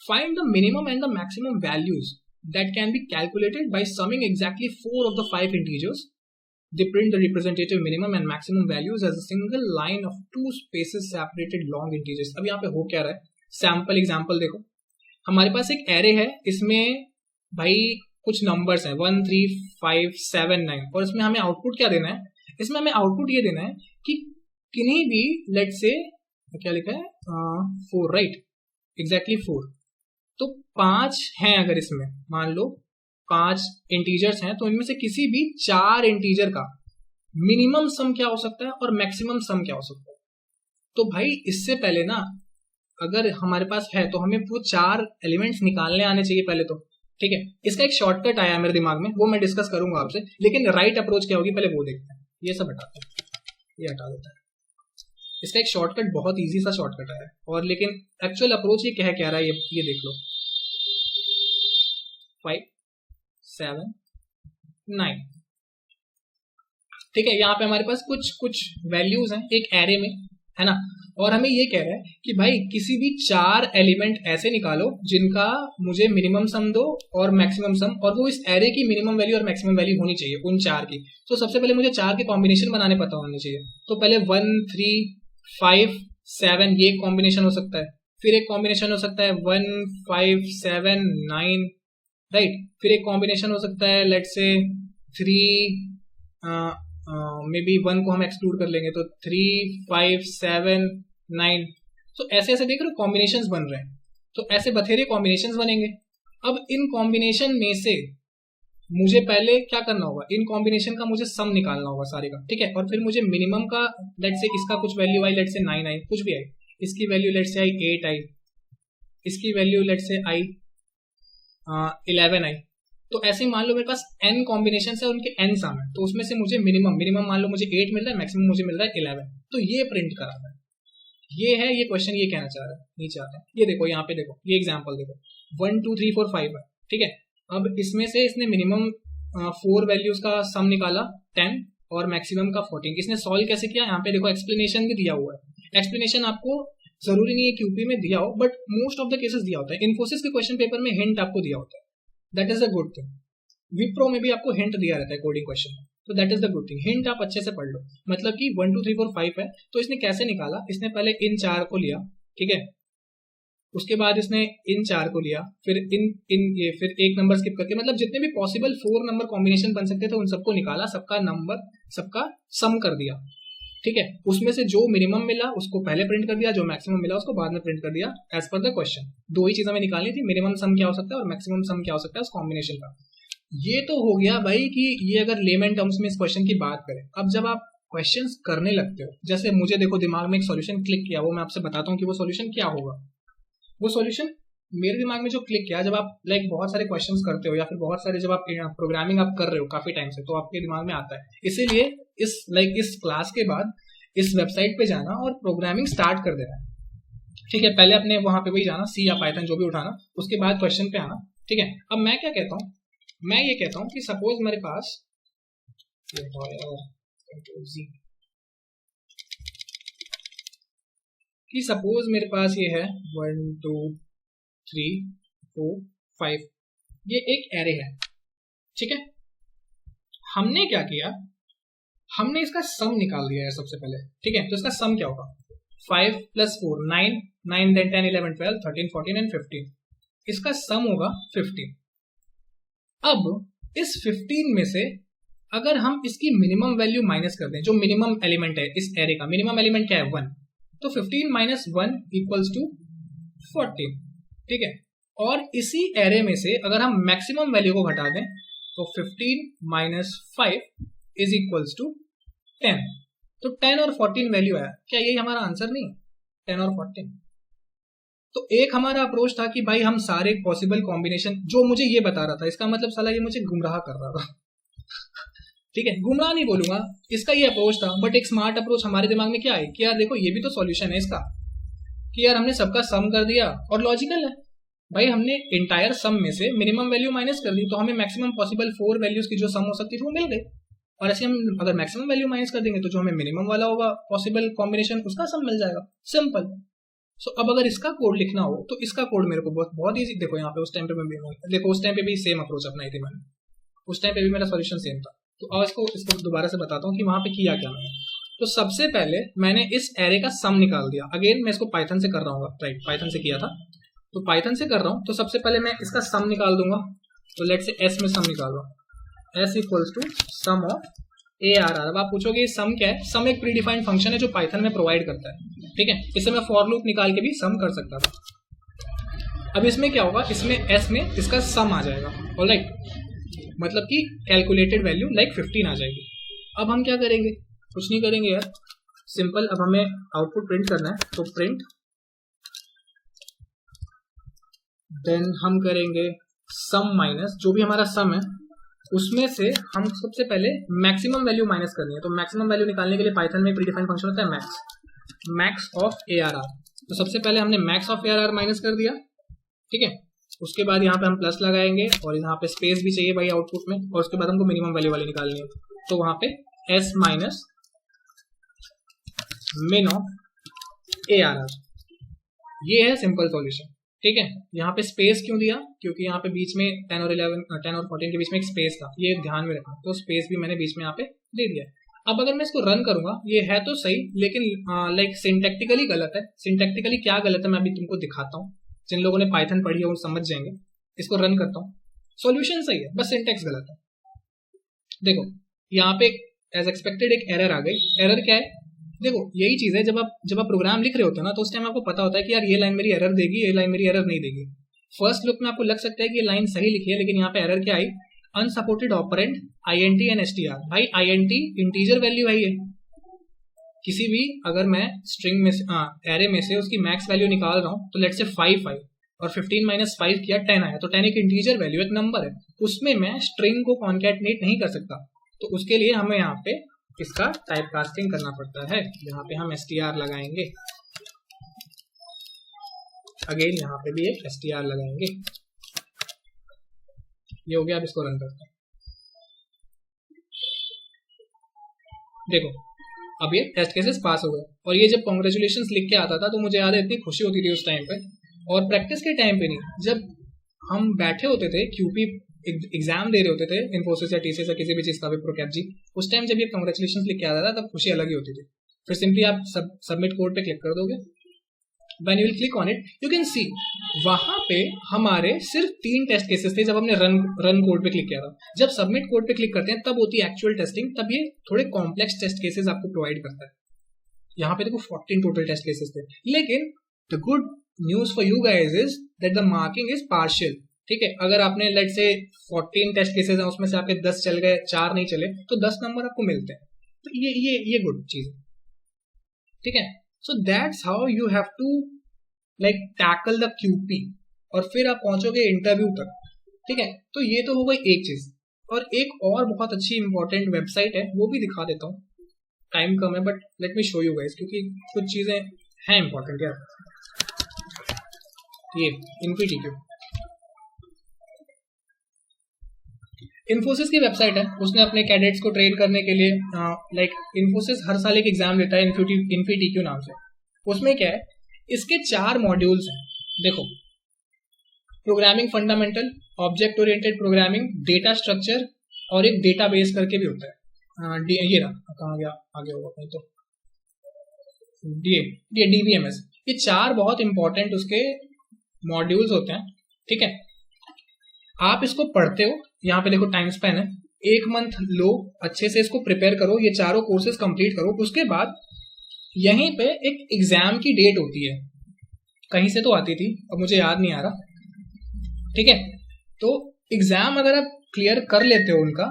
find the minimum and the maximum values that can be calculated by summing exactly 4 of the 5 integers. They print the representative minimum and maximum values as a single line of 2 spaces separated long integers. अब यहाँ पे हो क्या रहा है, sample example देखो। हमारे पास एक एरे है, इसमें भाई कुछ नंबर्स हैं 1 3 5 7 9, और इसमें हमें आउटपुट क्या देना है, इसमें हमें आउटपुट ये देना है कि किन्हीं भी लेट से क्या लिखा है 4, राइट, एग्जैक्टली 4। तो 5 हैं, अगर इसमें मान लो 5 इंटीजर्स हैं, तो इनमें से किसी भी 4 इंटीजर का मिनिमम सम क्या हो सकता है और मैक्सिमम सम क्या हो सकता है। तो भाई इससे पहले ना, अगर हमारे पास है तो हमें वो 4 एलिमेंट्स निकालने आने चाहिए पहले तो, ठीक है। इसका एक शॉर्टकट आया मेरे दिमाग में, वो मैं डिस्कस करूंगा आपसे, लेकिन राइट अप्रोच क्या होगी पहले वो देखते हैं। ये सब हटाते हैं, ये हटा देता है। इसका एक शॉर्टकट बहुत इजी सा शॉर्टकट है, और लेकिन एक्चुअल अप्रोच ये क्या रहा है, ये देख लो। 5 7 9, ठीक है। यहाँ पे हमारे पास कुछ वैल्यूज हैं एक एरे में, है ना, और हमें ये कह रहा है कि भाई किसी भी 4 एलिमेंट ऐसे निकालो जिनका मुझे मिनिमम सम दो और मैक्सिमम सम, और वो इस एरे की मिनिमम वैल्यू और मैक्सिमम वैल्यू होनी चाहिए उन 4 की। तो सबसे पहले मुझे 4 के कॉम्बिनेशन बनाने पता होने चाहिए। तो पहले 1 3 5 7 ये कॉम्बिनेशन हो सकता है, फिर एक कॉम्बिनेशन हो सकता है 1 5 7 9, राइट। फिर एक कॉम्बिनेशन हो सकता है लेट से 3 मे बी 1 को हम एक्सक्लूड कर लेंगे, तो 3 5 7 9। तो ऐसे ऐसे देख रहे हो कॉम्बिनेशंस बन रहे हैं, तो ऐसे बथेरे कॉम्बिनेशंस बनेंगे। अब इन कॉम्बिनेशन में से मुझे पहले क्या करना होगा, इन कॉम्बिनेशन का मुझे सम निकालना होगा सारे का, ठीक है। और फिर मुझे मिनिमम का लेट से इसका कुछ वैल्यू आई, लेट से 9 आई, कुछ भी आई, इसकी वैल्यू लेट से आई 8 आई, इसकी वैल्यू लेट से आई 11 आई। तो ऐसे ही मान लो मेरे पास n कॉम्बिनेशन है, उनके n सम है, तो उसमें से मुझे मिनिमम मान लो मुझे 8 मिल रहा है, मैक्सिमम मुझे मिल रहा है 11। तो ये प्रिंट करा है, ये है ये क्वेश्चन, ये कहना चाह रहा है, नहीं चाहता है। ये देखो यहाँ पे देखो, ये एग्जांपल देखो 1 2 3 4 5 है, ठीक है। अब इसमें से इसने मिनिमम 4 वैल्यूज का सम निकाला 10 और मैक्सिमम का 14। इसने सॉल्व कैसे किया, यहाँ पे देखो एक्सप्लेनेशन भी दिया हुआ है। एक्सप्लेनेशन आपको जरूरी नहीं है क्यूपी में दिया हो, but most of the cases दिया होता है। इन्फोसिस के क्वेश्चन पेपर में हिंट आपको दिया होता है, that is a good thing. Wipro में भी आपको हिंट दिया रहता है कोडिंग क्वेश्चन में, तो that is the good thing. Hint आप अच्छे से पढ़ लो, मतलब कि 1 2 3 4 5 है, तो इसने कैसे निकाला, इसने पहले इन 4 को लिया, ठीक है। उसके बाद इसने इन 4 को लिया, फिर ये फिर एक नंबर स्किप करके, मतलब जितने भी पॉसिबल 4 नंबर कॉम्बिनेशन बन सकते थे उन सबको निकाला, सबका नंबर सबका सम कर दिया, ठीक है। उसमें से जो मिनिमम मिला उसको पहले प्रिंट कर दिया, जो मैक्सिमम मिला उसको बाद में प्रिंट कर दिया, एज पर द क्वेश्चन। 2 ही चीजें हमें निकालनी थी, मिनिमम सम क्या हो सकता है और मैक्सिमम सम क्या हो सकता है उस कॉम्बिनेशन का। ये तो हो गया भाई कि ये अगर लेमन टर्म्स में इस क्वेश्चन की बात करें। अब जब आप क्वेश्चंस करने लगते हो, जैसे मुझे देखो दिमाग में एक सॉल्यूशन क्लिक किया, वो मैं आपसे बताता हूँ कि वो सॉल्यूशन क्या होगा। वो सॉल्यूशन मेरे दिमाग में जो क्लिक किया, जब आप लाइक बहुत सारे क्वेश्चंस करते हो या फिर बहुत सारे जब आप प्रोग्रामिंग आप कर रहे हो काफी टाइम से, तो आपके दिमाग में आता है। इसीलिए इस क्लास के बाद इस वेबसाइट पे जाना और प्रोग्रामिंग स्टार्ट कर देना, ठीक है। पहले अपने वहां पे वही जाना, सी या पाइथन जो भी उठाना, उसके बाद क्वेश्चन पे आना, ठीक है। अब मैं क्या कहता हूँ, मैं ये कहता हूँ कि सपोज मेरे पास ये है 1 2 3 4 5, ये एक एरे है, ठीक है। हमने क्या किया, हमने इसका सम निकाल दिया है सबसे पहले, ठीक है। तो इसका सम क्या होगा, 5 + 4 9 9 10 10 11 12 13 14 एंड 15, इसका सम होगा 15। अब इस 15 में से अगर हम इसकी मिनिमम वैल्यू माइनस कर दें, जो मिनिमम एलिमेंट है इस एरे का, मिनिमम एलिमेंट क्या है 1, तो 15 - 1 = 14, ठीक है। और इसी एरे में से अगर हम मैक्सिमम वैल्यू को घटा दें, तो 15 - 5 = 10। तो 10 और 14 वैल्यू आया, क्या यही हमारा आंसर नहीं, 10 और 14। तो एक हमारा अप्रोच था कि भाई हम सारे पॉसिबल कॉम्बिनेशन, जो मुझे ये बता रहा था, इसका मतलब साला ये मुझे गुमराह कर रहा था ठीक है, गुमराह नहीं बोलूंगा, इसका ये अप्रोच था, बट एक स्मार्ट अप्रोच हमारे दिमाग में क्या है कि यार देखो ये भी तो सॉल्यूशन है इसका, कि यार हमने सबका सम कर दिया और लॉजिकल है भाई, हमने इंटायर सम में से मिनिमम वैल्यू माइनस कर दी तो हमें मैक्सिमम पॉसिबल 4 वैल्यूज की जो सम हो सकती थी वो मिल गई, और ऐसे हम अगर मैक्सिमम वैल्यू माइनस कर देंगे तो जो हमें मिनिमम वाला होगा पॉसिबल कॉम्बिनेशन उसका सम मिल जाएगा, सिंपल। सो अब अगर इसका कोड लिखना हो तो इसका कोड मेरे को बहुत ईजी, देखो यहाँ पे उस टाइम पे मैं देखो उस टाइम पे भी सेम अप्रोच अपनाई थी मैंने, उस टाइम पे भी मेरा सॉल्यूशन सेम था। तो अब इसको दोबारा से बताता हूँ कि वहां पे किया क्या मैंने। तो सबसे पहले मैंने इस एरे का सम निकाल दिया, अगेन मैं इसको पाइथन से कर रहा हूँ, राइट, पाइथन से किया था तो पाइथन से कर रहा हूँ। तो सबसे पहले मैं इसका सम निकाल दूंगा, तो लेट से एस में सम निकाल रहा हूँ, S equals to sum of ARR। अब आप पूछोगे ये सम क्या है? सम एक प्रीडिफाइंड फंक्शन है जो पाइथन में प्रोवाइड करता है, ठीक है, इससे मैं फॉर लूप निकाल के भी सम कर सकता था। अब इसमें क्या होगा, इसमें एस में इसका सम आ जाएगा, ऑलराइट, मतलब कि कैलकुलेटेड वैल्यू लाइक 15 आ जाएगी। अब हम क्या करेंगे, कुछ नहीं करेंगे यार, सिंपल, अब हमें आउटपुट प्रिंट करना है, तो प्रिंट, देन हम करेंगे सम माइनस जो भी हमारा सम है उसमें से हम सबसे पहले मैक्सिमम वैल्यू माइनस करनी है। तो मैक्सिमम वैल्यू निकालने के लिए पाइथन में प्रीडिफाइंड फंक्शन होता है मैक्स, मैक्स ऑफ ARR। तो सबसे पहले हमने मैक्स ऑफ ARR माइनस कर दिया, ठीक है, उसके बाद यहाँ पे हम प्लस लगाएंगे और यहाँ पे स्पेस भी चाहिए भाई आउटपुट में, और उसके बाद हमको मिनिमम वैल्यू वाली निकालनी है, तो वहां पे S माइनस मिन ऑफ ARR, ये है सिंपल सॉल्यूशन, ठीक है। यहाँ पे स्पेस क्यों दिया, क्योंकि यहाँ पे बीच में 10 और 14 के बीच में एक स्पेस था, ये ध्यान में रखना, तो स्पेस भी मैंने बीच में यहाँ पे दे दिया। अब अगर मैं इसको रन करूंगा, ये है तो सही, लेकिन लाइक सिंटैक्टिकली गलत है। सिंटैक्टिकली क्या गलत है मैं अभी तुमको दिखाता हूँ, जिन लोगों ने पाइथन पढ़ी है वो समझ जाएंगे। इसको रन करता हूँ, सॉल्यूशन सही है, बस सिंटैक्स गलत है। देखो यहाँ पे एज एक्सपेक्टेड एक एरर आ गई। एरर क्या है, देखो यही चीज है, जब आप प्रोग्राम लिख रहे होते हैं ना तो उस टाइम आपको पता होता है कि यार ये लाइन मेरी एरर देगी, ये लाइन मेरी एरर नहीं देगी। फर्स्ट लुक में आपको लग सकता है कि ये लाइन सही लिखी है, लेकिन यहाँ पे एरर क्या आई, unsupported operand INT and STR। भाई INT इंटीजर वैल्यू है, ये किसी भी, अगर मैं स्ट्रिंग में एरे में से उसकी मैक्स वैल्यू निकाल रहा हूँ, तो लेट्स से 5 और 15 माइनस 5 किया 10 आया, तो 10 एक इंटीजर वैल्यू, एक नंबर है, उसमें मैं स्ट्रिंग को कॉन्कैटनेट नहीं कर सकता। तो उसके लिए हमें यहाँ पे इसका टाइप कास्टिंग करना पड़ता है। यहाँ पे हम STR लगाएंगे, अगेन यहाँ पे भी एक STR लगाएंगे, ये हो गया। अब इसको रन करते हैं, देखो अब ये टेस्ट केसेस पास हो गए। और ये जब कॉन्ग्रेचुलेशंस लिख के आता था तो मुझे याद है इतनी खुशी होती थी उस टाइम पे, और प्रैक्टिस के टाइम पे नहीं, जब हम बैठे होते थे QP एग्जाम दे रहे होते थे इन्फोसिस या TCS या किसी भी चीज का भी, प्रोकैप जी, उस टाइम जब ये कांग्रेचुलेशंस लिख के आता था तब खुशी अलग ही होती थी। फिर सिंपली आप सबमिट कोड पे क्लिक कर दोगे, when you will click on it you can see वहां पे हमारे सिर्फ 3 टेस्ट केसेस थे जब हमने रन कोड पे क्लिक किया था। जब सबमिट कोड पे क्लिक करते हैं तब होती है एक्चुअल टेस्टिंग, तब ये थोड़े कॉम्प्लेक्स टेस्ट केसेस आपको प्रोवाइड करता है। यहाँ पे देखो 14 टोटल टेस्ट केसेस थे, लेकिन the good news for you guys is that the marking is partial, ठीक है। अगर आपने लेट से 14 टेस्ट केसेस हैं, उसमें से आपके 10 चल गए, 4 नहीं चले, तो 10 नंबर आपको मिलते हैं। तो ये गुड चीज है, ठीक है। So that's how you have to like tackle the QP, और फिर आप पहुंचोगे इंटरव्यू तक, ठीक है। तो ये तो हो गई एक चीज, और एक और बहुत अच्छी इंपॉर्टेंट वेबसाइट है, वो भी दिखा देता हूँ, टाइम कम है but let me show you guys, क्योंकि कुछ चीजें हैं इंपॉर्टेंट यार। ये InfyTQ इन्फोसिस की वेबसाइट है, उसने अपने कैडेट्स को ट्रेन करने के लिए लाइक इन्फोसिस हर साल एक एग्जाम लेता है InfyTQ नाम से। उसमें क्या है, इसके 4 मॉड्यूल्स हैं, देखो, programming fundamental, object oriented programming, data structure, और एक डेटाबेस करके भी होता है। ये रहा, कहाँ गया, आगे होगा कहीं, तो DBMS। ये 4 बहुत इंपॉर्टेंट उसके मॉड्यूल्स होते हैं, ठीक है। आप इसको पढ़ते हो, यहाँ पे देखो टाइम स्पेन है, 1 मंथ लो, अच्छे से इसको प्रिपेयर करो, ये 4 कोर्सेज कंप्लीट करो। उसके बाद यहीं पे एक एग्जाम की डेट होती है, कहीं से तो आती थी, अब मुझे याद नहीं आ रहा, ठीक है। तो एग्जाम अगर आप क्लियर कर लेते हो उनका,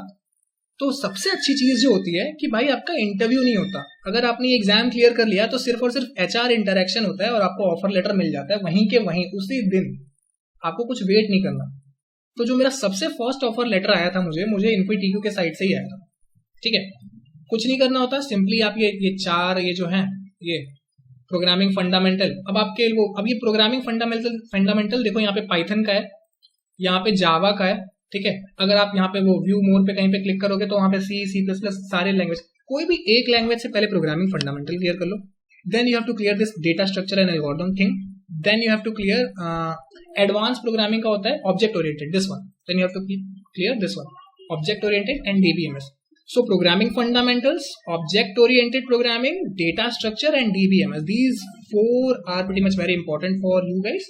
तो सबसे अच्छी चीज जो होती है कि भाई आपका इंटरव्यू नहीं होता। अगर आपने एग्जाम क्लियर कर लिया तो सिर्फ और सिर्फ HR इंटरेक्शन होता है और आपको ऑफर लेटर मिल जाता है वहीं के वहीं उसी दिन, आपको कुछ वेट नहीं करना। तो जो मेरा सबसे फर्स्ट ऑफर लेटर आया था मुझे InfyTQ के साइट से ही आया था, ठीक है, कुछ नहीं करना होता, सिंपली आप ये चार ये जो है ये प्रोग्रामिंग फंडामेंटल, अब आपके वो अब ये प्रोग्रामिंग फंडामेंटल देखो यहाँ पे पाइथन का है, यहाँ पे जावा का है, ठीक है। अगर आप यहाँ पे वो व्यू मोर पे कहीं पे क्लिक करोगे तो वहाँ पे सी प्लस प्लस सारे लैंग्वेज, कोई भी एक लैंग्वेज से पहले प्रोग्रामिंग फंडामेंटल क्लियर कर लो, then you have to clear this data structure and algorithm thing, then you have to clear advance programming का होता है object oriented, this one, then you have to clear this one, object oriented and DBMS. So programming fundamentals, object oriented programming, data structure and DBMS, these four are pretty much very important for you guys.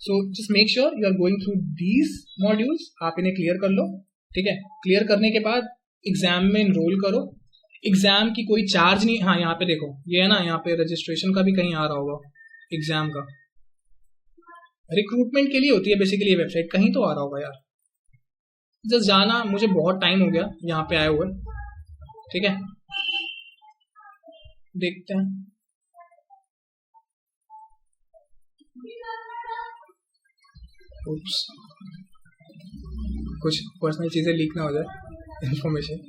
So just make sure you are going through these modules. आप इन्हें clear कर लो, ठीक है। Clear करने के बाद exam में enrol करो, एग्जाम की कोई चार्ज नहीं, हाँ यहाँ पे देखो ये है ना, यहाँ पे रजिस्ट्रेशन का भी कहीं आ रहा होगा, एग्जाम का रिक्रूटमेंट के लिए होती है बेसिकली ये वेबसाइट, कहीं तो आ रहा होगा यार, जस्ट जाना, मुझे बहुत टाइम हो गया यहाँ पे आए हुए, ठीक है। देखते हैं, उप्स, कुछ पर्सनल चीजें लीक ना हो जाए, इंफॉर्मेशन।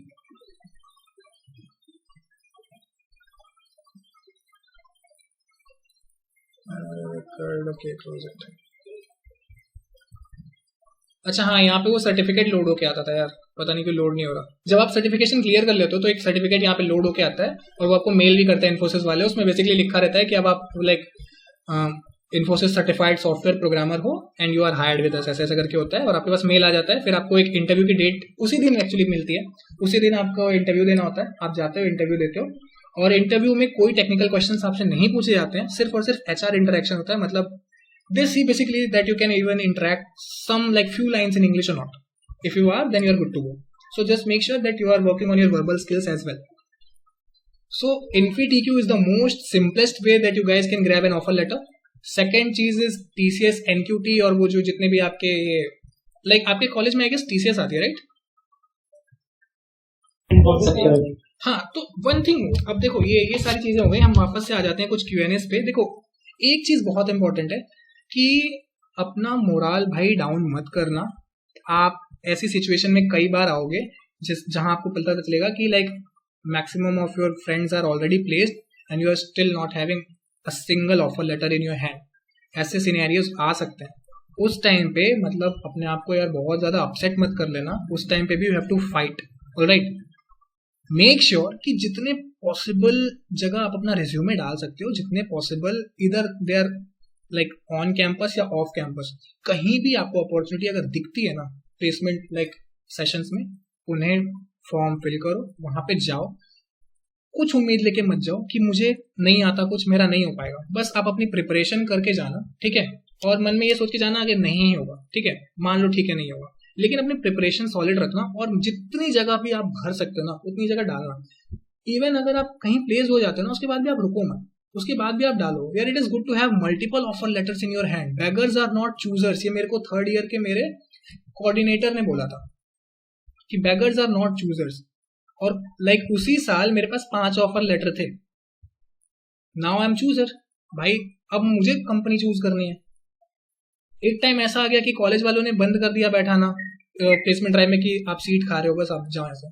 अच्छा हाँ, यहाँ पे वो सर्टिफिकेट लोड होके आता था यार, पता नहीं क्यों लोड नहीं हो रहा। जब आप सर्टिफिकेशन क्लियर कर लेते हो तो एक सर्टिफिकेट यहाँ पे लोड होके आता है और वो आपको मेल भी करता है इन्फोसिस वाले, उसमें बेसिकली लिखा रहता है कि अब आप like Infosys certified software programmer हो and you are hired with us, ऐसा ऐसा करके होता है, और आपके पास मेल आ जाता है। फिर आपको एक इंटरव्यू की डेट उसी दिन एक्चुअली मिलती है, उसी दिन आपको इंटरव्यू देना होता है, आप जाते हो इंटरव्यू देते हो, और इंटरव्यू में कोई टेक्निकल क्वेश्चन आपसे नहीं पूछे जाते हैं, सिर्फ और सिर्फ HR इंटरेक्शन होता है। मतलब this see basically that you can even interact some like few lines in English or not. If you are, then you are good to go. So just make sure that you are working on your verbal skills as well. So InfiTQ is the most simplest way that you guys can grab an offer letter. Second चीज is TCS, NQT और वो जो जितने भी आपके like आपके college में I guess TCS आती है, right? हाँ, तो one thing, अब देखो ये सारी चीजें हो गई, हम वापस से आ जाते हैं कुछ Q&As पे। देखो एक चीज बहुत इंपॉर्टेंट है कि अपना मोराल भाई डाउन मत करना। आप ऐसी सिचुएशन में कई बार आओगे जहां आपको पता चलेगा कि like maximum of your friends are already placed and you are still not having a single offer letter in your hand. ऐसे सिनेरियोज आ सकते हैं। उस टाइम पे मतलब अपने आप को यार बहुत ज्यादा अपसेट मत कर लेना। उस टाइम पे भी you have to fight, alright. Make sure कि जितने पॉसिबल जगह आप अपना रिज्यूमे डाल सकते हो, जितने पॉसिबल इधर they are like on campus या ऑफ कैंपस, कहीं भी आपको अपॉर्चुनिटी अगर दिखती है ना प्लेसमेंट लाइक सेशंस में, उन्हें फॉर्म फिल करो, वहां पे जाओ। कुछ उम्मीद लेके मत जाओ कि मुझे नहीं आता कुछ, मेरा नहीं हो पाएगा। बस आप अपनी प्रिपरेशन करके जाना, ठीक है, और मन में ये सोच के जाना अगर नहीं होगा, ठीक है, मान लो ठीक है नहीं होगा, लेकिन अपनी प्रिपरेशन सॉलिड रखना और जितनी जगह भी आप भर सकते हो ना उतनी जगह डालना। इवन अगर आप कहीं प्लेस हो जाते हो ना उसके बाद भी आप रुको मत, उसके बाद भी आप डालो। यार it is good to have multiple offer letters in your hand. Beggars are not choosers, ये मेरे को थर्ड ईयर के मेरे कोऑर्डिनेटर ने बोला था कि बेगर्स आर नॉट चूजर्स। और लाइक उसी साल मेरे पास 5 ऑफर लेटर थे। नाउ आई एम चूजर भाई, अब मुझे कंपनी चूज करनी है। एक टाइम ऐसा आ गया कि कॉलेज वालों ने बंद कर दिया बैठाना प्लेसमेंट ड्राइव में कि आप सीट खा रहे हो, बस आप जाओ ऐसे,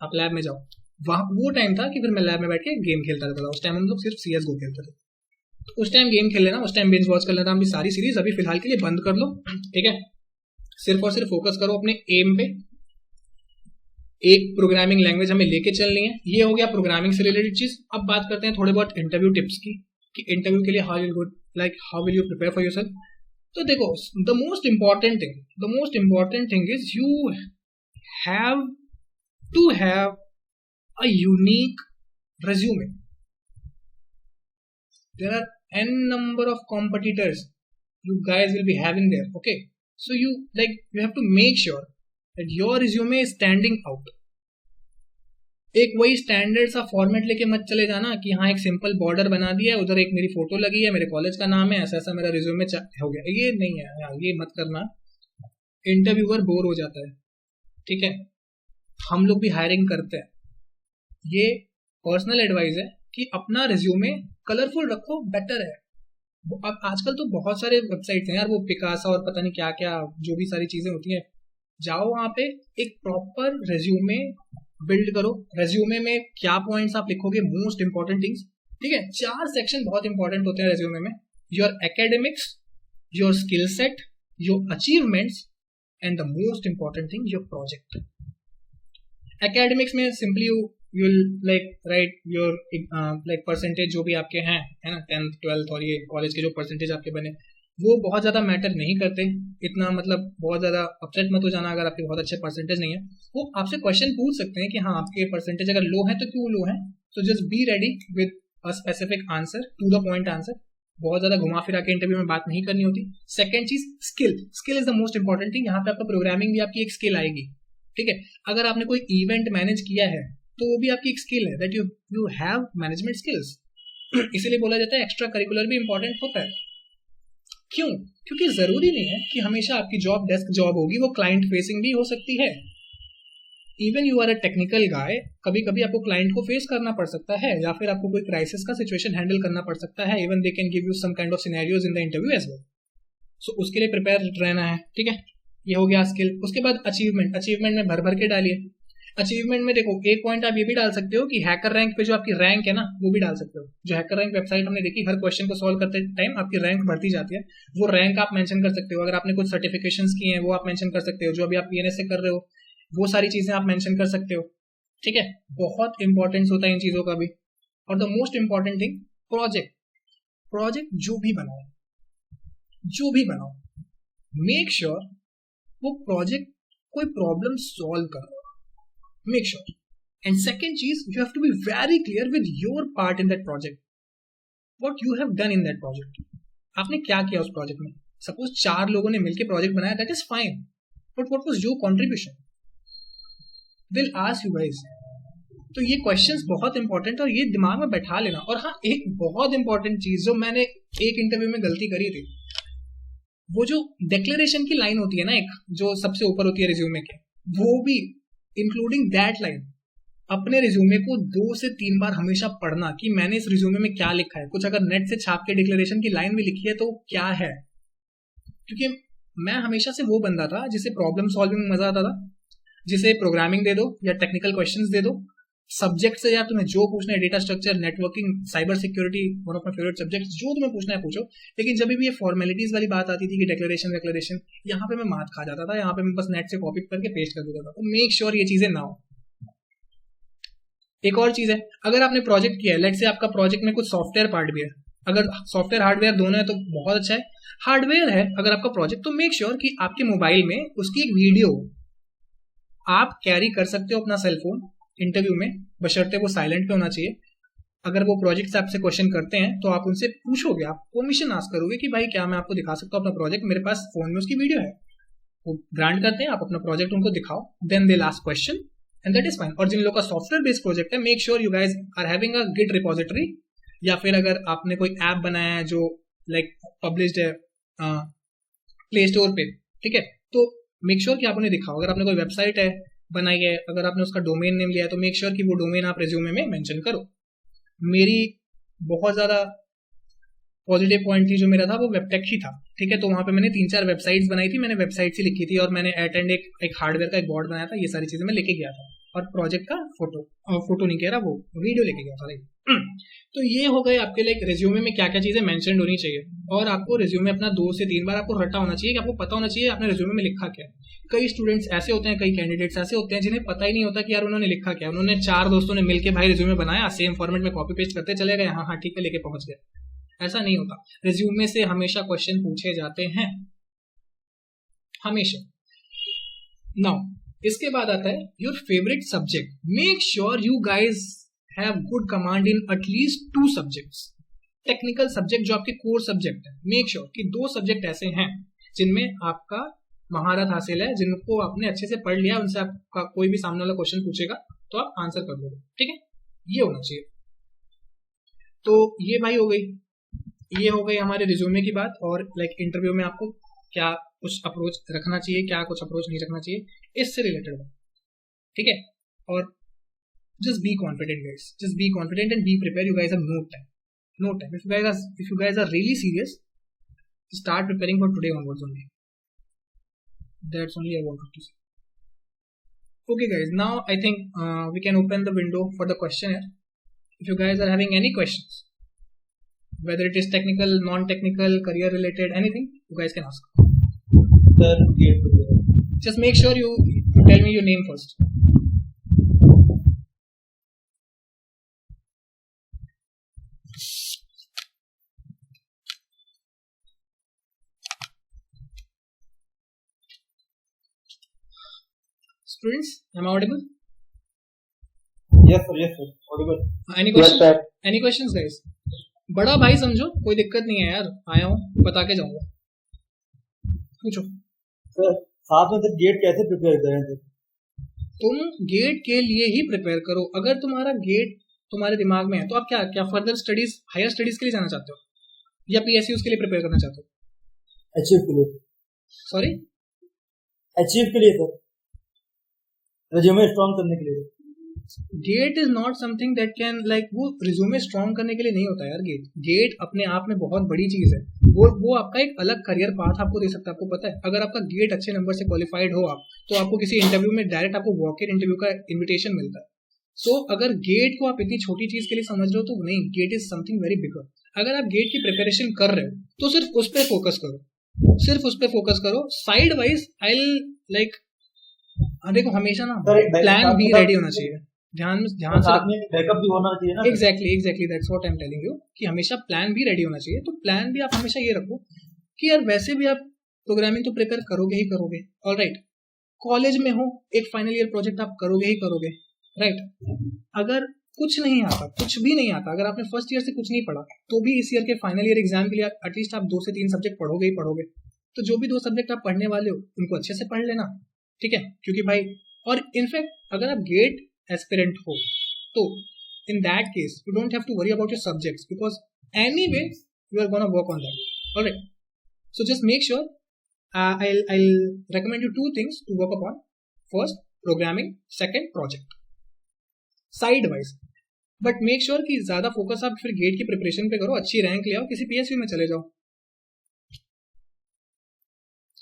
आप लैब में जाओ। वहाँ वो टाइम था कि फिर मैं लैब में बैठ के गेम खेलता रहता था। उस टाइम हम लोग सिर्फ CSGO खेलते थे, तो उस टाइम गेम खेल लेना, उस टाइम बिंज वॉच कर लेना। हम सारी सीरीज अभी फिलहाल के लिए बंद कर लो, ठीक है। सिर्फ और सिर्फ फोकस करो अपने एम पे। एक प्रोग्रामिंग लैंग्वेज हमें लेके चलनी है। ये हो गया प्रोग्रामिंग से रिलेटेड चीज। अब बात करते हैं थोड़े बहुत इंटरव्यू टिप्स की कि इंटरव्यू के लिए how will you prepare for yourself. तो देखो, the most important thing is you have to have a unique resume. There are n number of competitors you guys will be having there, okay? So you have to make sure that your resume is standing out. एक वही standard सा format लेके मत चले जाना कि हाँ एक सिंपल बॉर्डर बना दिया है, उधर एक मेरी फोटो लगी है, मेरे कॉलेज का नाम है, ऐसा ऐसा मेरा रिज्यूमे हो गया। ये नहीं है, ये मत करना। इंटरव्यूअर बोर हो जाता है, ठीक है। हम लोग भी हायरिंग करते हैं। ये पर्सनल एडवाइस है कि अपना रिज्यूमे कलरफुल रखो, बेटर है। अब आजकल तो बहुत सारे वेबसाइट्स हैं यार, वो पिकासा और पता नहीं क्या क्या जो भी सारी चीजें होती हैं, जाओ वहां पे एक प्रॉपर रिज्यूमे बिल्ड करो। रेज्यूमे में क्या पॉइंट्स आप लिखोगे, मोस्ट इंपॉर्टेंट थिंग्स, ठीक है। 4 सेक्शन बहुत इंपॉर्टेंट होते हैं रेज्यूमे में, your academics, your skill set, your achievements and the most important thing your project. Academics में simply you will like write your like percentage जो भी आपके हैं, है ना, 10th 12th और ये कॉलेज के जो परसेंटेज आपके बने, वो बहुत ज़्यादा मैटर नहीं करते इतना, मतलब बहुत ज़्यादा अपसेट मत हो जाना अगर आपके बहुत अच्छे परसेंटेज नहीं है। वो आपसे क्वेश्चन पूछ सकते हैं कि हाँ आपके परसेंटेज अगर लो है तो क्यों लो है, so just be ready with a specific answer, to the point answer. बहुत ज़्यादा घुमा फिरा के इंटरव्यू में बात नहीं करनी होती। सेकेंड चीज skill, skill is the most important thing. यहाँ पे आपका प्रोग्रामिंग भी आपकी एक स्किल आएगी, ठीक है। अगर आपने कोई इवेंट मैनेज किया है तो वो भी आपकी एक स्किल है, that you have management skills. इसीलिए बोला जाता है एक्स्ट्रा करिकुलर भी इंपॉर्टेंट होता है। क्यों? क्योंकि जरूरी नहीं है कि हमेशा आपकी जॉब डेस्क जॉब होगी, वो क्लाइंट फेसिंग भी हो सकती है। Even you are a technical guy, कभी कभी आपको क्लाइंट को फेस करना पड़ सकता है, या फिर आपको कोई क्राइसिस का सिचुएशन हैंडल करना पड़ सकता है। Even they can give you some kind of scenarios in the interview as well, so उसके लिए प्रिपेयर रहना है, ठीक है। ये हो गया स्किल। उसके बाद अचीवमेंट, अचीवमेंट में भर भर के डालिए। अचीवमेंट में देखो एक पॉइंट आप ये भी डाल सकते हो कि हैकर रैंक पे जो आपकी रैंक है ना वो भी डाल सकते हो। जो हैकर रैंक वेबसाइट हमने देखी, हर क्वेश्चन को सॉल्व करते टाइम आपकी रैंक बढ़ती जाती है, वो रैंक आप मेंशन कर सकते हो। अगर आपने कुछ सर्टिफिकेशंस किए हैं वो आप मेंशन कर सकते हो, जो अभी आप पीएनएस से कर रहे हो वो सारी चीजें आप मेंशन कर सकते हो, ठीक है। बहुत इंपॉर्टेंस होता है इन चीजों का भी। और the most important thing project, project जो भी बनाओ मेक श्योर वो प्रोजेक्ट कोई प्रॉब्लम सॉल्व कर रहा हो, मेक श्योर। एंड सेकेंड चीज, you have to be very clear with your part in that project, what you have done in that project. आपने क्या किया उस प्रोजेक्ट में। सपोज 4 लोगों ने मिलकर प्रोजेक्ट बनाया, that is fine, but what was your contribution, will ask you guys. तो ये क्वेश्चंस बहुत इंपॉर्टेंट और ये दिमाग में बैठा लेना। और हाँ, एक बहुत इंपॉर्टेंट चीज जो मैंने एक इंटरव्यू में गलती करी थी, वो जो डिक्लेरेशन की लाइन होती है ना, एक जो सबसे ऊपर होती है रिज्यूमे के, वो भी इंक्लूडिंग दैट लाइन अपने रिज्यूमे को 2 से 3 बार हमेशा पढ़ना कि मैंने इस रिज्यूमे में क्या लिखा है। कुछ अगर नेट से छाप के डिक्लेरेशन की लाइन भी लिखी है तो क्या है, क्योंकि मैं हमेशा से वो बंदा था जिसे प्रॉब्लम सॉल्विंग में मजा आता था, जिसे प्रोग्रामिंग दे दो या टेक्निकल क्वेश्चंस दे दो, सब्जेक्ट से यार तुम्हें जो पूछना है, data structure, networking, cyber security, one of my favourite subjects, जो तुम्हें पूछना है पूछो। लेकिन जब भी ये फॉर्मेलिटीज वाली बात आती थी कि डिक्लेरेशन, यहाँ पे मैं मात खा जाता था, यहाँ पे मैं बस नेट से कॉपी करके पेस्ट कर देता था। तो मेक श्योर ये चीजें ना हो। एक और चीज है, अगर आपने प्रोजेक्ट किया है, लेट से आपका प्रोजेक्ट में कुछ सॉफ्टवेयर पार्ट भी है, अगर सॉफ्टवेयर हार्डवेयर दोनों है तो बहुत अच्छा है। हार्डवेयर है अगर आपका प्रोजेक्ट, तो मेक श्योर कि आपके मोबाइल में उसकी एक वीडियो आप कैरी कर सकते हो, अपना सेलफोन इंटरव्यू में, बशर्ते वो साइलेंट पे होना चाहिए। अगर वो प्रोजेक्ट से आपसे क्वेश्चन करते हैं तो आप उनसे पूछोगे, आप परमिशन आस्क करोगे कि भाई क्या मैं आपको दिखा सकता हूँ अपना प्रोजेक्ट, मेरे पास फोन में उसकी वीडियो है। वो ग्रांट करते हैं, आप अपना प्रोजेक्ट उनको दिखाओ, then they last question and that is fine. और जिन लोगों का सॉफ्टवेयर बेस्ड प्रोजेक्ट है, make sure you guys are having a git repository, या फिर अगर आपने कोई ऐप बनाया है जो लाइक पब्लिश्ड है प्ले स्टोर पे, ठीक है, तो मेक श्योर कि आप उन्हें दिखाओ। अगर आपने कोई वेबसाइट है बनाई है, अगर आपने उसका डोमेन नेम लिया है, तो मेक श्योर कि वो डोमेन आप रिज्यूमे में मेंशन करो। मेरी बहुत ज्यादा पॉजिटिव पॉइंट थी जो मेरा था, वो वेबटेक ही था, ठीक है। तो वहां पे मैंने 3-4 वेबसाइट्स बनाई थी, मैंने वेबसाइट्स ही लिखी थी, और मैंने एटेंड एक हार्डवेयर का एक बोर्ड बनाया था, ये सारी चीजें मैं लेके गया था, और प्रोजेक्ट का फोटो नहीं कह रहा, वो वीडियो लेके गया था। तो ये हो गए आपके लिए रिज्यूमे में क्या क्या चीजें मेंशन होनी चाहिए। और आपको रिज्यूमे अपना 2 से 3 बार आपको रटा होना चाहिए कि आपको पता होना चाहिए आपने रिज्यूमे में लिखा क्या है। कई स्टूडेंट्स ऐसे होते हैं, कई कैंडिडेट्स ऐसे होते हैं जिन्हें पता ही नहीं होता कि यार उन्होंने लिखा क्या। उन्होंने 4 दोस्तों ने मिलकर भाई रिज्यूमे बनाया, सेम फॉर्मेट में कॉपी पेस्ट करते चले गए, हाँ ठीक है, लेके पहुंच गए। ऐसा नहीं होता। रिज्यूमे से हमेशा क्वेश्चन पूछे जाते हैं, हमेशा। नाउ इसके बाद आता है your favourite subject. Make sure you guys have good command in at least 2 subjects. Technical subject जो आपके कोर सब्जेक्ट है, मेक श्योर कि 2 सब्जेक्ट ऐसे हैं जिनमें आपका महारत हासिल है, जिनको आपने अच्छे से पढ़ लिया, उनसे आपका कोई भी सामने वाला क्वेश्चन पूछेगा तो आप आंसर कर दोगे, ठीक है। ये होना चाहिए। तो ये भाई हो गई, ये हो गई हमारे रिज्यूमे की बात। और लाइक इंटरव्यू में आपको क्या कुछ अप्रोच रखना चाहिए, क्या कुछ अप्रोच नहीं रखना चाहिए, इससे रिलेटेड बात, ठीक है। और just be confident guys, just be confident and be prepare. You guys have no time. If you guys are really serious, start preparing for today onwards only. That's only I wanted to say. Okay, guys. Now I think we can open the window for the questionnaire. If you guys are having any questions, whether it is technical, non-technical, career-related, anything, you guys can ask. Sir, just make sure you tell me your name first. Students, am I audible? Yes sir, audible. Any questions? Yes, sir. Any questions, guys? बड़ा भाई समझो, कोई दिक्कत नहीं है यार, आया हूँ बता के जाऊंगा, पूछो। सर साथ में गेट कैसे प्रिपेयर करें? तुम गेट के लिए ही प्रिपेयर करो। अगर तुम्हारा गेट तुम्हारे दिमाग में है तो आप क्या क्या फर्दर स्टडीज, हायर स्टडीज के लिए जाना चाहते हो या पीएसयू के लिए प्रिपेयर करना चाहते हो? अचीव के लिए। सॉरी, अचीव के लिए सर, रिज्यूमे स्ट्रॉन्ग करने के लिए। GATE is not something that can like, वो रिज्यूमे स्ट्रॉन्ग करने के लिए नहीं होता यार। गेट अपने आप में बहुत बड़ी चीज है। वो आपका एक अलग करियर पाथ आपको दे सकता है। आपको पता है, अगर आपका गेट अच्छे नंबर से क्वालिफाइड हो आप, तो आपको किसी इंटरव्यू में डायरेक्ट आपको वॉक इन इंटरव्यू का इन्विटेशन मिलता है। सो अगर गेट को आप इतनी छोटी चीज के लिए समझ रहे हो तो नहीं, GATE is something very bigger. अगर आप गेट की प्रिपरेशन कर रहे हो तो सिर्फ उस पर फोकस करो, सिर्फ उस पर फोकस करो। साइड वाइज आई लाइक, देखो हमेशा ना प्लान भी रेडी होना चाहिए। ध्यान से बैकअप भी होना चाहिए ना। Exactly that's what I am telling you, कि हमेशा प्लान भी रेडी होना चाहिए। तो प्लान भी आप हमेशा ये रखो कि यार वैसे भी आप प्रोग्रामिंग तो प्रिपेयर करोगे ही करोगे, ऑलराइट। कॉलेज में हो, एक फाइनल ईयर प्रोजेक्ट आप करोगे ही करोगे, राइट। अगर कुछ नहीं आता, कुछ भी नहीं आता, अगर आपने फर्स्ट ईयर से कुछ नहीं पढ़ा तो भी इस ईयर के फाइनल ईयर एग्जाम के लिए एटलीस्ट आप 2 से 3 सब्जेक्ट पढ़ोगे ही पढ़ोगे। तो जो भी 2 सब्जेक्ट आप पढ़ने वाले हो उनको अच्छे से पढ़ लेना, ठीक है। क्योंकि भाई, और इनफैक्ट अगर आप गेट एस्पिरेंट हो तो in that case you don't have to worry about your subjects because anyway you are gonna work on that, alright. So just make sure, I'll recommend you 2 things to work upon. First, programming. Second, project. Side wise, but make sure कि ज्यादा focus आप फिर gate की preparation पे करो, अच्छी rank ले आओ, किसी पीएसयू में चले जाओ।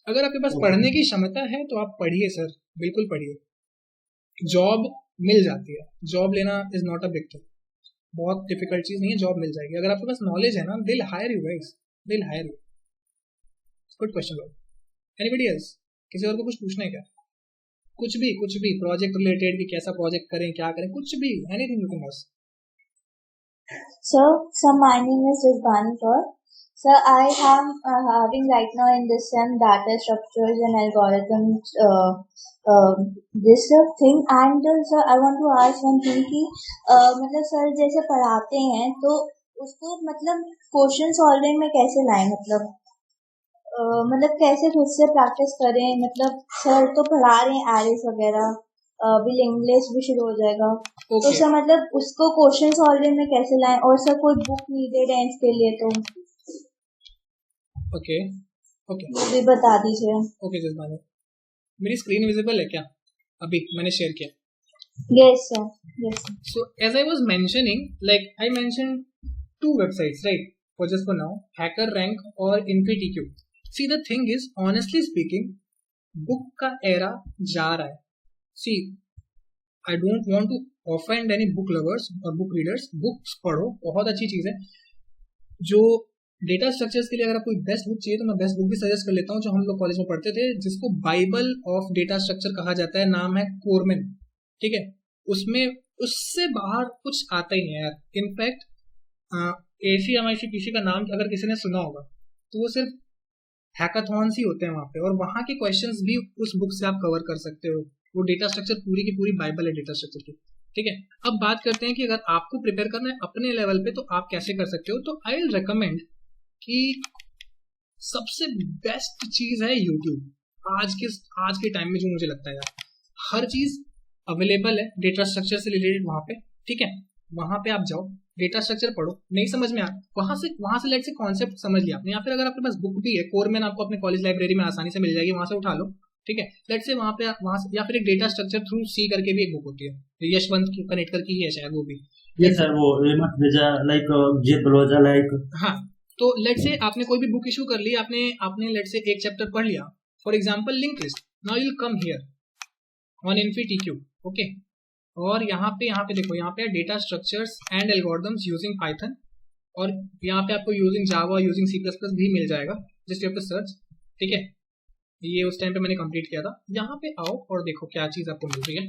अगर आपके पास पढ़ने की क्षमता है तो आप पढ़िए सर, बिल्कुल पढ़िए। जॉब मिल जाती है, जॉब लेना is not a big thing, बहुत डिफिकल्ट चीज नहीं है, जॉब मिल जाएगी। अगर आपके पास नॉलेज है ना, they'll hire you guys, they'll hire you. Good question, bro. Anybody else? किसी और को कुछ पूछना है क्या? कुछ भी प्रोजेक्ट रिलेटेड, कि कैसा प्रोजेक्ट करें, क्या करें, कुछ भी, anything you can ask. So my name is Rizvani Kaur. So I am having right now in this sem data structures and algorithms, this thing, and sir I want to ask one thing कि मतलब sir जैसे पढ़ाते हैं तो उसको मतलब question solving में कैसे लाएं, मतलब कैसे खुद से प्रैक्टिस करें। मतलब सर तो पढ़ा रहे हैं एरिस वगैरह, बिल इंग्लिश भी शुरू हो जाएगा, तो सर मतलब उसको क्वेश्चन सॉल्विंग में कैसे लाएं, और सर कोई बुक नीडेड है इसके लिए तो ओके वो भी बता दीजिए। ओके जज़बानी, मेरी स्क्रीन विजिबल है क्या? अभी मैंने शेयर किया। Yes sir, yes sir. So as I was mentioning, like I mentioned 2 websites, right? For now, HackerRank और InfyTQ. See, the thing is, honestly speaking, book का era जा रहा है। See, I don't want to offend any book lovers और book readers. Books पढ़ो, बहुत अच्छी चीज़ है। जो डेटा स्ट्रक्चर्स के लिए अगर आपको बेस्ट बुक चाहिए तो मैं बेस्ट बुक भी सजेस्ट कर लेता हूँ, जो हम लोग कॉलेज में पढ़ते थे, जिसको बाइबल ऑफ डेटा स्ट्रक्चर कहा जाता है। नाम है कोरमैन, ठीक है। उसमें उससे बाहर कुछ आता ही नहीं है यार। इनफैक्ट ACMIC-PC का नाम अगर किसी ने सुना होगा तो वो सिर्फ हैकाथॉन्स ही होते हैं वहाँ पे, और वहाँ के क्वेश्चंस भी उस बुक से आप कवर कर सकते हो। वो डेटा स्ट्रक्चर पूरी की पूरी बाइबल है डेटा स्ट्रक्चर की, ठीक है। अब बात करते हैं कि अगर आपको प्रिपेयर करना है अपने लेवल पे तो आप कैसे कर सकते हो। तो आई विल रिकमेंड कि सबसे बेस्ट चीज है यूट्यूब। आज के टाइम में जो मुझे लगता है यार, हर चीज अवेलेबल है डेटा स्ट्रक्चर से रिलेटेड वहां पे, ठीक है। वहां पे आप जाओ, डेटा स्ट्रक्चर पढ़ो, नहीं समझ में आ वहां से लेट से कॉन्सेप्ट समझ लिया आपने, या फिर अगर आपके पास बुक भी है कोरमैन, आपको अपने कॉलेज लाइब्रेरी में आसानी से मिल जाएगी, वहां से उठा लो, ठीक है। लेट से वहां से, या फिर एक डेटा स्ट्रक्चर थ्रू सी करके भी एक बुक होती है, यशवंत कनेक्टर की है शायद, वो भी। सर वो लाइक जे बलोजा लाइक, हाँ। तो लेट से आपने कोई भी बुक इशू कर ली, आपने लेट से एक चैप्टर पढ़ लिया, for example link list, now you will come here, on InfyTQ, okay. और यहाँ पे देखो, यहाँ पे data structures and algorithms using Python, और यहाँ पे आपको यूजिंग जावा, यूजिंग C++ भी मिल जाएगा, just you have to search, ठीक है। ये उस टाइम पे मैंने कंप्लीट किया था। यहाँ पे आओ और देखो क्या चीज आपको मिल रही है।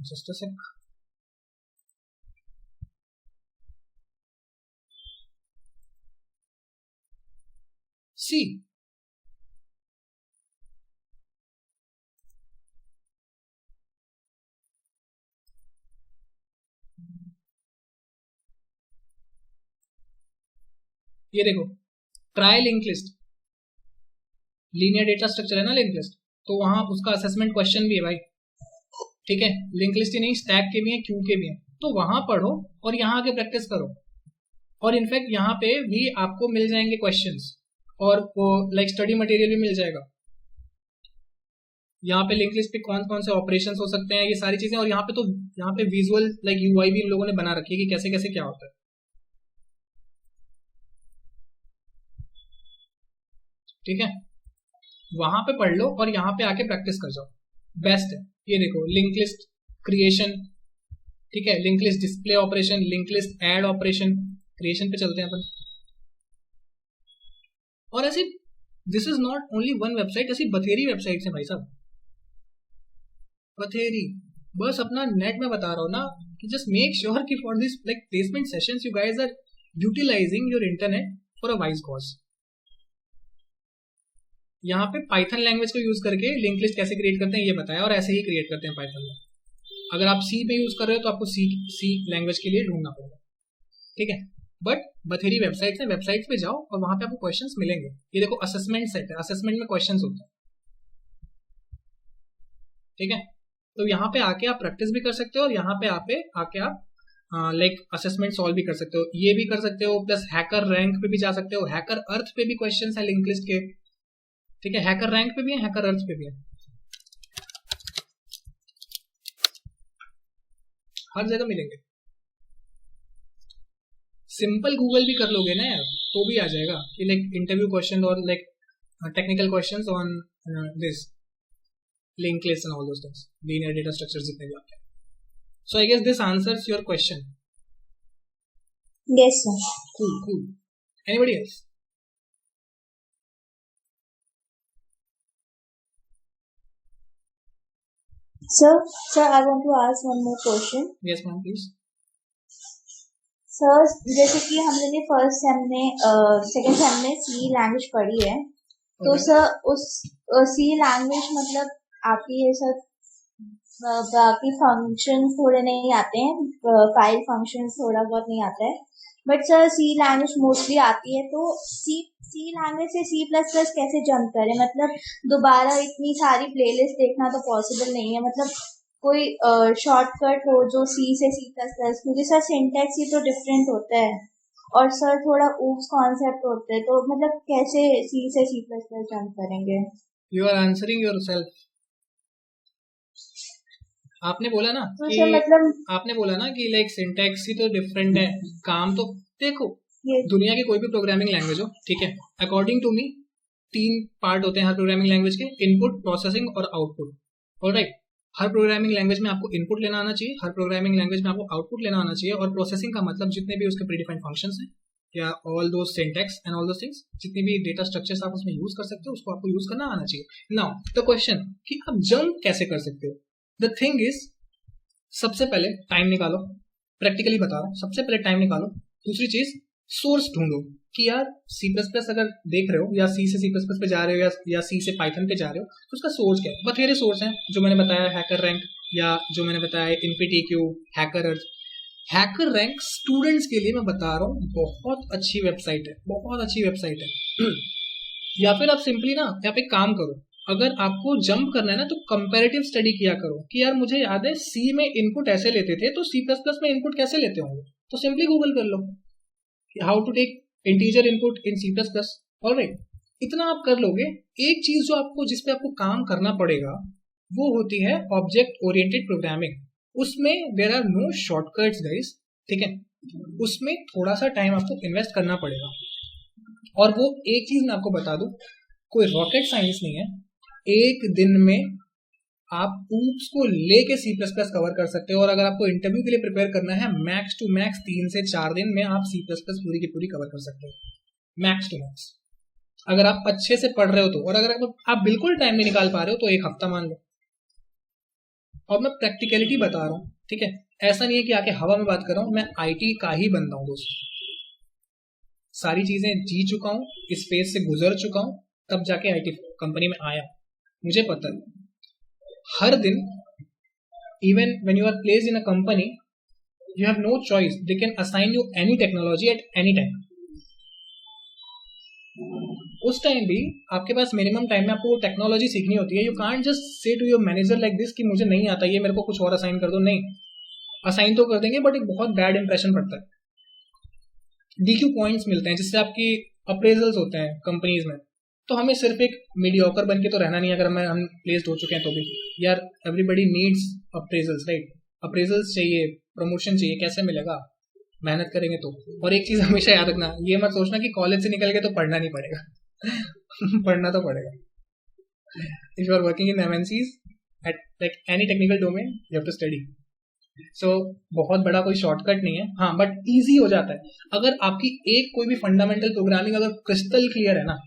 जस्ट अ सेक। सी, ये देखो, try link list, linear data structure है ना लिंक लिस्ट, तो वहां उसका असेसमेंट क्वेश्चन भी है भाई, ठीक है। लिंक लिस्ट ही नहीं, स्टैक के भी हैं, क्यू के भी हैं, तो वहां पढ़ो और यहाँ आके प्रैक्टिस करो। और इनफैक्ट यहाँ पे भी आपको मिल जाएंगे क्वेश्चंस, और वो लाइक स्टडी मटेरियल भी मिल जाएगा। यहाँ पे लिंक लिस्ट पे कौन कौन से ऑपरेशंस हो सकते हैं, ये सारी चीजें। और यहाँ पे विजुअल लाइक यूआई भी इन लोगों ने बना रखी है कि कैसे कैसे क्या होता है, ठीक है। वहां पे पढ़ लो और यहाँ पे आके प्रैक्टिस कर जाओ, बेस्ट है। ये देखो, लिंक लिस्ट क्रिएशन, ठीक है, link list display operation, link list add operation, creation पे चलते हैं अपन। और ऐसे this is not only one website, ऐसी बथेरी वेबसाइट्स हैं भाई साहब, बथेरी। बस अपना नेट में बता रहा हूँ ना कि जस्ट मेक श्योर कि for this like placement sessions you guys are utilising your internet for a wise cause. यहाँ पे पाइथन लैंग्वेज को यूज करके लिंक लिस्ट कैसे क्रिएट करते हैं ये बताया, और ऐसे ही क्रिएट करते हैं पाइथन में। अगर आप सी पे यूज कर रहे हो तो आपको सी लैंग्वेज के लिए ढूंढना पड़ेगा, ठीक है। बट बथेरी वेबसाइट्स है, वेबसाइट्स पे जाओ और वहां पे आपको क्वेश्चंस मिलेंगे। ये देखो, असेसमेंट सेट है, असेसमेंट में क्वेश्चंस होते हैं, ठीक है। तो यहाँ पे आके आप प्रैक्टिस भी कर सकते हो, और यहाँ पे आके आप लाइक असेसमेंट सॉल्व भी कर सकते हो, ये भी कर सकते हो। प्लस हैकर रैंक पे भी जा सकते हो, हैकर अर्थ पे भी क्वेश्चंस है लिंक लिस्ट के, ठीक है। हैकर रैंक पे भी है, हैकर अर्थ पे भी है, हर जगह मिलेंगे। सिंपल गूगल भी कर लोगे ना यार तो भी आ जाएगा कि लाइक इंटरव्यू क्वेश्चन और like technical questions on this link list and all those things, linear data structure जितने भी आते हैं। So I guess this answers your question. Yes, sir. Cool. Anybody else? Sir, I want to ask one more question. Yes, ma'am, please. Sir, जैसे कि हम लोग ने first sem में सेकंड सेम में सी लैंग्वेज पढ़ी है, तो सर उस सी लैंग्वेज मतलब आपकी ये सब बाकी फंक्शन थोड़े नहीं आते हैं, फाइल फंक्शन थोड़ा बहुत नहीं आता है, but sir C language mostly आती है, तो सी लैंग्वेज से C++ कैसे जंप करें? मतलब दोबारा इतनी सारी प्लेलिस्ट देखना तो पॉसिबल नहीं है, मतलब कोई शॉर्टकट हो जो C से C++, क्योंकि सर सिंटैक्स ही तो डिफरेंट होता है, और सर थोड़ा ऊप्स कॉन्सेप्ट होते हैं, तो मतलब कैसे C से C++ जंप करेंगे? You are answering yourself. आपने बोला ना तो कि मतलब आपने बोला ना कि लाइक सिंटैक्स ही तो डिफरेंट है, काम तो देखो दुनिया की कोई भी प्रोग्रामिंग लैंग्वेज हो, ठीक है, अकॉर्डिंग टू मी 3 पार्ट होते हैं हर प्रोग्रामिंग लैंग्वेज के, इनपुट, प्रोसेसिंग और आउटपुट। ऑलराइट, हर प्रोग्रामिंग लैंग्वेज में आपको इनपुट लेना आना चाहिए, हर प्रोग्रामिंग लैंग्वेज में आपको आउटपुट लेना आना चाहिए, और प्रोसेसिंग का मतलब जितने भी उसके प्रीडिफाइंड फंक्शंस हैं या ऑल दो सिंटैक्स एंड ऑल दो थिंग्स, जितनी भी डेटा स्ट्रक्चर्स आप उसमें यूज कर सकते हो उसको आपको यूज करना आना चाहिए। नाउ द क्वेश्चन कि आप जंप कैसे कर सकते हो। द थिंग इज, सबसे पहले टाइम निकालो, प्रैक्टिकली बता रहा हूँ, सबसे पहले टाइम निकालो। दूसरी चीज, सोर्स ढूंढो कि यार C++ अगर देख रहे हो या C से C++ पे जा रहे हो या C से पाइथन पे जा रहे हो तो उसका सोर्स क्या है। बथेरे सोर्स हैं जो मैंने बताया, हैकर रैंक, या जो मैंने बताया InfyTQ, हैकर अर्थ। हैकर रैंक स्टूडेंट्स के लिए मैं बता रहा हूँ बहुत अच्छी वेबसाइट है, बहुत अच्छी वेबसाइट है। या फिर आप सिंपली ना यहाँ पे काम करो, अगर आपको जंप करना है ना तो कंपैरेटिव स्टडी किया करो कि यार मुझे याद है C में इनपुट ऐसे लेते थे तो C++ में इनपुट कैसे लेते होंगे, तो सिंपली गूगल कर लो how to take integer input in C++। Alright, इतना आप कर लोगे। एक चीज जो आपको जिस पे आपको काम करना पड़ेगा वो होती है ऑब्जेक्ट ओरिएंटेड प्रोग्रामिंग। उसमें there are no shortcuts guys, ठीक है, उसमें थोड़ा सा टाइम आपको इन्वेस्ट करना पड़ेगा। और वो एक चीज मैं आपको बता दूं, कोई रॉकेट साइंस नहीं है, एक दिन में आप ऊप्स को लेके C++ कवर कर सकते हो। और अगर आपको इंटरव्यू के लिए प्रिपेयर करना है, मैक्स टू मैक्स 3 से 4 दिन में आप C++ पूरी की पूरी कवर कर सकते हो, मैक्स टू मैक्स, अगर आप अच्छे से पढ़ रहे हो तो। और अगर आप बिल्कुल टाइम नहीं निकाल पा रहे हो तो 1 हफ्ता मान लो। और मैं प्रैक्टिकलिटी बता रहा हूँ, ठीक है, ऐसा नहीं है कि आके हवा में बात कर रहा हूँ। मैं IT का ही बंदा हूँ दोस्तों, सारी चीजें जी चुका हूँ, इस फेज से गुजर चुका हूँ, तब जाके IT कंपनी में आया। मुझे पता है हर दिन, even when you are placed in a company, you have no choice, they can assign you any technology at any time. उस टाइम भी आपके पास मिनिमम टाइम में आपको टेक्नोलॉजी सीखनी होती है। You can't just say to your manager like this कि मुझे नहीं आता ये, मेरे को कुछ और असाइन कर दो। नहीं, असाइन तो कर देंगे बट एक बहुत बैड इंप्रेशन पड़ता है। DQ पॉइंट्स मिलते हैं जिससे आपकी अप्रेजल्स होते हैं कंपनीज में। तो हमें सिर्फ एक मीडियोकर बन के तो रहना नहीं, अगर हम प्लेस्ड हो चुके हैं तो भी। यार everybody needs appraisals, right? Appraisals चाहिए, प्रमोशन चाहिए, कैसे मिलेगा? मेहनत करेंगे तो। और एक चीज हमेशा याद रखना, ये मत सोचना कि कॉलेज से निकल के तो पढ़ना नहीं पड़ेगा पढ़ना तो पड़ेगा। If you are working in MNCs at like any technical domain, you have to study. So बहुत बड़ा कोई शॉर्टकट नहीं है, हाँ, बट ईजी हो जाता है। अगर आपकी एक कोई भी फंडामेंटल प्रोग्रामिंग अगर क्रिस्टल क्लियर है ना,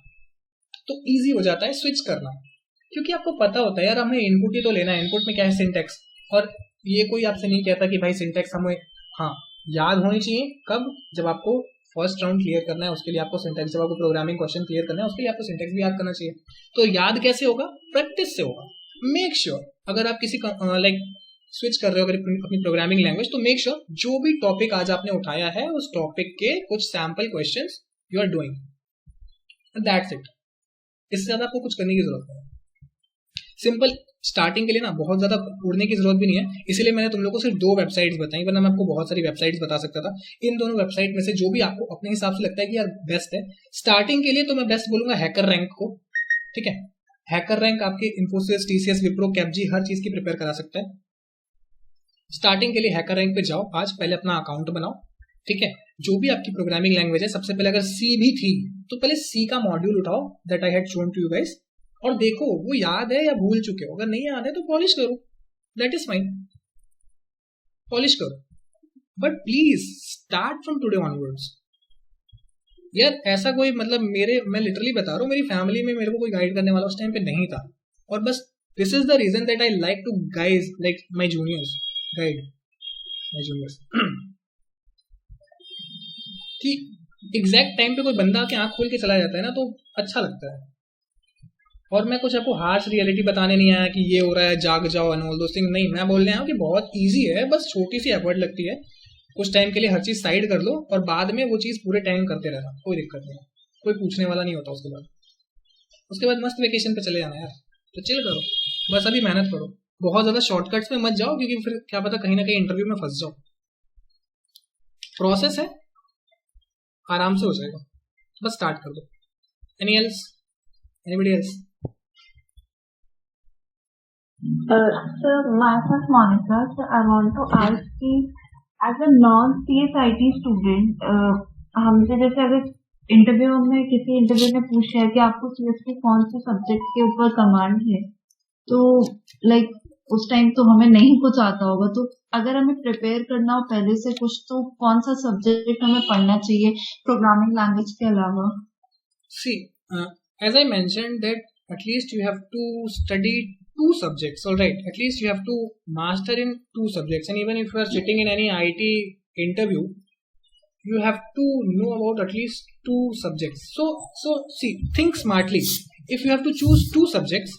तो ईजी हो जाता है स्विच करना, क्योंकि आपको पता होता है यार हमें इनपुट ही तो लेना है, इनपुट में क्या है, सिंटेक्स। और ये कोई आपसे नहीं कहता कि भाई सिंटेक्स हमें, हाँ, याद होनी चाहिए। कब? जब आपको फर्स्ट राउंड क्लियर करना है उसके लिए आपको सिंटेक्स, जब आपको प्रोग्रामिंग क्वेश्चन क्लियर करना है उसके लिए आपको सिंटेक्स भी याद करना चाहिए। तो याद कैसे होगा? प्रैक्टिस से होगा। मेक श्योर अगर आप किसी लाइक स्विच कर रहे हो अगर अपनी प्रोग्रामिंग लैंग्वेज, तो मेक श्योर जो भी टॉपिक आज आपने उठाया है उस टॉपिक के कुछ sample questions you are doing, that's it. इससे ज्यादा आपको कुछ करने की जरूरत नहीं है। सिंपल स्टार्टिंग के लिए ना बहुत ज्यादा उड़ने की जरूरत भी नहीं है, इसीलिए मैंने तुम लोगों को सिर्फ 2 वेबसाइट्स बताई, वरना मैं आपको बहुत सारी वेबसाइट्स बता सकता था। इन दोनों वेबसाइट में से जो भी आपको अपने हिसाब से लगता है कि यार बेस्ट है स्टार्टिंग के लिए, तो मैं बेस्ट बोलूंगा हैकर रैंक को। ठीक है, हैकर रैंक आपके इन्फोसिस, TCS, विप्रो, कैपजी हर चीज की प्रिपेयर करा सकता है। स्टार्टिंग के लिए हैकर रैंक पे जाओ, आज पहले अपना अकाउंट बनाओ। ठीक है, जो भी आपकी प्रोग्रामिंग लैंग्वेज है, सबसे पहले अगर C भी थी तो पहले C का मॉड्यूल उठाओ, that I had shown to you guys, और देखो वो याद है या भूल चुके हो। अगर नहीं याद है तो पॉलिश करो, दैट इज फाइन, पॉलिश करो, but please start from today onwards. यार ऐसा कोई मतलब मैं लिटरली बता रहा हूँ, मेरी फैमिली में मेरे को कोई गाइड करने वाला उस टाइम पे नहीं था, और बस this is the reason that I like to guys like my juniors, guide my juniors कि एग्जैक्ट टाइम पे कोई बंदा आके आंख खोल के चला जाता है ना, तो अच्छा लगता है। और मैं कुछ आपको हार्श रियलिटी बताने नहीं आया कि ये हो रहा है, जाग जाओ एंड ऑल दोस थिंग, नहीं, मैं बोलने आया हूँ कि बहुत इजी है, बस छोटी सी एफर्ट लगती है। कुछ टाइम के लिए हर चीज साइड कर लो और बाद में वो चीज पूरे टाइम करते रहना, कोई दिक्कत नहीं, कोई पूछने वाला नहीं होता। उसके बाद मस्त वेकेशन पे चले जाना यार, तो चिल करो, बस अभी मेहनत करो, बहुत ज्यादा शॉर्टकट्स में मत जाओ, क्योंकि फिर क्या पता कहीं ना कहीं इंटरव्यू में फंस जाओ। प्रोसेस है, आराम से हो जाएगा, बस स्टार्ट कर दो। Any else? Anybody else? So myself Monica, so I want to ask कि as a non-CSIT student, हमसे जैसे अगर इंटरव्यू में किसी इंटरव्यू ने पूछा है कि आपको CS के कौन से सब्जेक्ट के ऊपर कमांड है, तो लाइक उस टाइम तो हमें नहीं कुछ आता होगा, तो अगर हमें प्रिपेयर करना हो पहले से कुछ, तो कौन सा सब्जेक्ट हमें पढ़ना चाहिए प्रोग्रामिंग लैंग्वेज के अलावा? See, as I mentioned that at least you have to study 2 subjects, all right? At least you have to master in 2 subjects, and even if you are sitting in any IT interview, you have to know about at least 2 subjects. So see, think smartly. If you have to choose 2 subjects,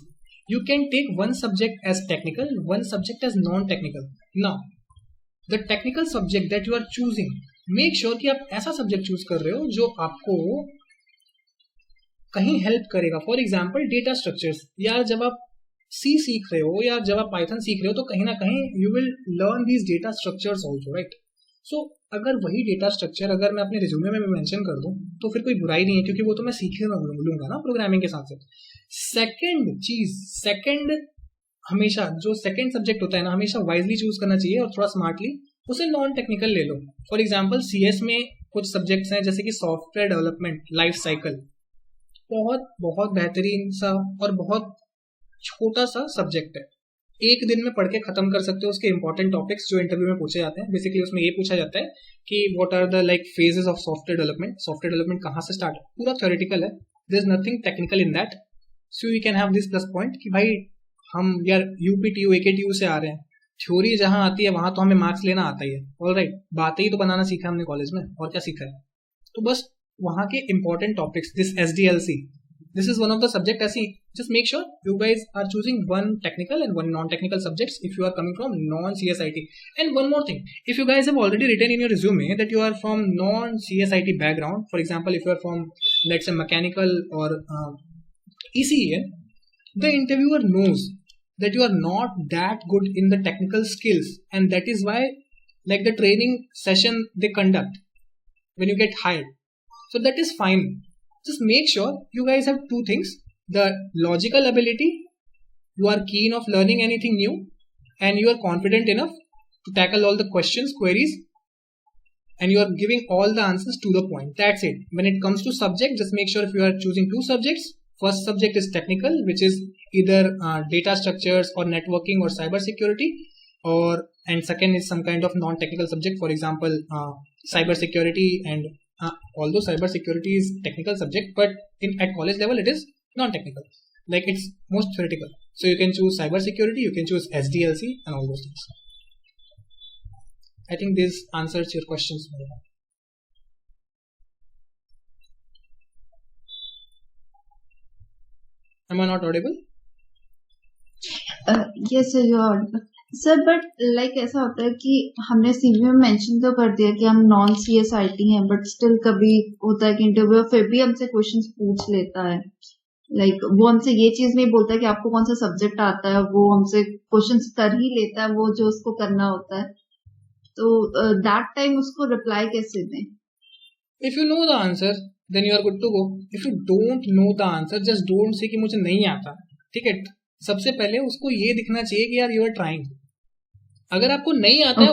you can take one subject as technical, one subject as non-technical. Now, the technical subject that you are choosing, make sure कि आप ऐसा subject choose कर रहे हो जो आपको कहीं help करेगा। फॉर एग्जाम्पल डेटा स्ट्रक्चर्स, यार जब आप C सीख रहे हो या जब आप पाइथन सीख रहे हो, तो कहीं ना कहीं you will learn these data structures also, right? So अगर वही डेटा स्ट्रक्चर अगर मैं अपने रिज्यूमे में मेंशन कर दूं तो फिर कोई बुराई नहीं है, क्योंकि वो तो मैं सीख लूंगा ना प्रोग्रामिंग के साथ साथ। सेकंड हमेशा जो सेकंड सब्जेक्ट होता है ना, हमेशा वाइजली चूज करना चाहिए और थोड़ा स्मार्टली उसे नॉन टेक्निकल ले लो। फॉर एग्जाम्पल CS में कुछ सब्जेक्ट्स हैं जैसे कि सॉफ्टवेयर डेवलपमेंट लाइफ साइकिल, बहुत बहुत बेहतरीन सा और बहुत छोटा सा सब्जेक्ट है, एक दिन में पढ़ के खत्म कर सकते हो उसके इंपॉर्टेंट टॉपिक्स जो इंटरव्यू में पूछे जाते हैं। बेसिकली उसमें ये पूछा जाता है कि what are the like phases of software development, software development कहाँ से स्टार्ट है, पूरा थ्योरेटिकल है, there is nothing technical in that. So you can have this plus point कि भाई हम यार यूपीटीयू एकेटीयू से आ रहे हैं, थ्योरी जहाँ आती है वहां तो हमें मार्क्स लेना आता ही है, ऑलराइट, बातें ही तो बनाना सीखा हमने कॉलेज में, और क्या सीखा है। तो बस वहाँ के important topics, this SDLC, this is one of the subject ऐसी, just make sure you guys are choosing one technical and one non-technical subjects if you are coming from non-CSIT. And one more thing, if you guys have already written in your resume that you are from non-CSIT background, for example if you are from let's say mechanical or ECE, the interviewer knows that you are not that good in the technical skills, and that is why like the training session they conduct when you get hired. So that is fine. Just make sure you guys have two things: the logical ability, you are keen of learning anything new, and you are confident enough to tackle all the questions, queries, and you are giving all the answers to the point. That's it. When it comes to subject, just make sure if you are choosing two subjects, first subject is technical, which is either data structures or networking or cyber security, and second is some kind of non-technical subject, for example cyber security, and although cyber security is technical subject, but at college level it is non-technical, like it's most theoretical. So you can choose cyber security, you can choose SDLC and all those things. I think this answers your questions. Am I not audible? Yes sir, you are audible. Sir but like ऐसा होता है कि हमने CV में mention तो कर दिया कि हम नॉन CSIT हैं, बट स्टिल कभी होता है कि इंटरव्यू फिर भी हमसे क्वेश्चंस पूछ लेता है, लाइक वो हमसे ये चीज नहीं बोलता कि आपको कौन सा सब्जेक्ट आता है, वो हमसे क्वेश्चंस कर ही लेता है वो जो उसको करना होता है, तो दैट टाइम उसको रिप्लाई कैसे दें? If you know the answer then you are good to go, if you don't know the answer just don't say कि मुझे नहीं आता, ठीक है। सबसे पहले उसको ये दिखना चाहिए कि यार यू आर ट्राइंग। अगर आपको नहीं आता है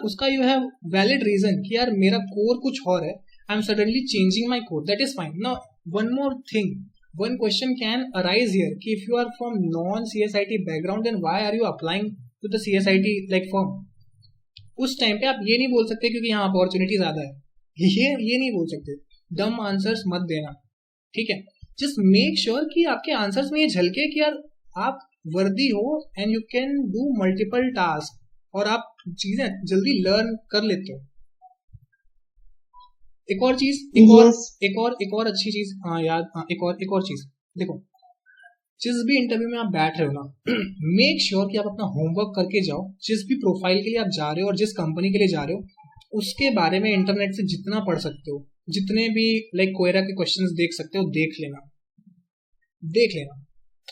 उसका यू हैव वैलिड रीजन कि यार मेरा कोर कुछ और है, I am suddenly changing my core, that is fine. Now one more thing, one question can arise here कि if you are from non CSIT background then why are you applying to the CSIT like form. उस time पे आप ये नहीं बोल सकते क्योंकि यहाँ अपॉर्चुनिटी ज्यादा है, ये नहीं बोल सकते, डम आंसर्स मत देना, ठीक है। जस्ट मेक श्योर कि आपके आंसर्स में ये झलके कि यार आप वर्दी हो and you can do multiple task और आप चीजें जल्दी लर्न कर लेते हो। एक और चीज, एक और अच्छी चीज याद, एक और चीज देखो, जिस भी इंटरव्यू में आप बैठ रहे हो ना, मेक श्योर कि आप अपना होमवर्क करके जाओ। जिस भी प्रोफाइल के लिए आप जा रहे हो और जिस कंपनी के लिए जा रहे हो उसके बारे में इंटरनेट से जितना पढ़ सकते हो, जितने भी लाइक कोयरा के क्वेश्चंस देख सकते हो देख लेना।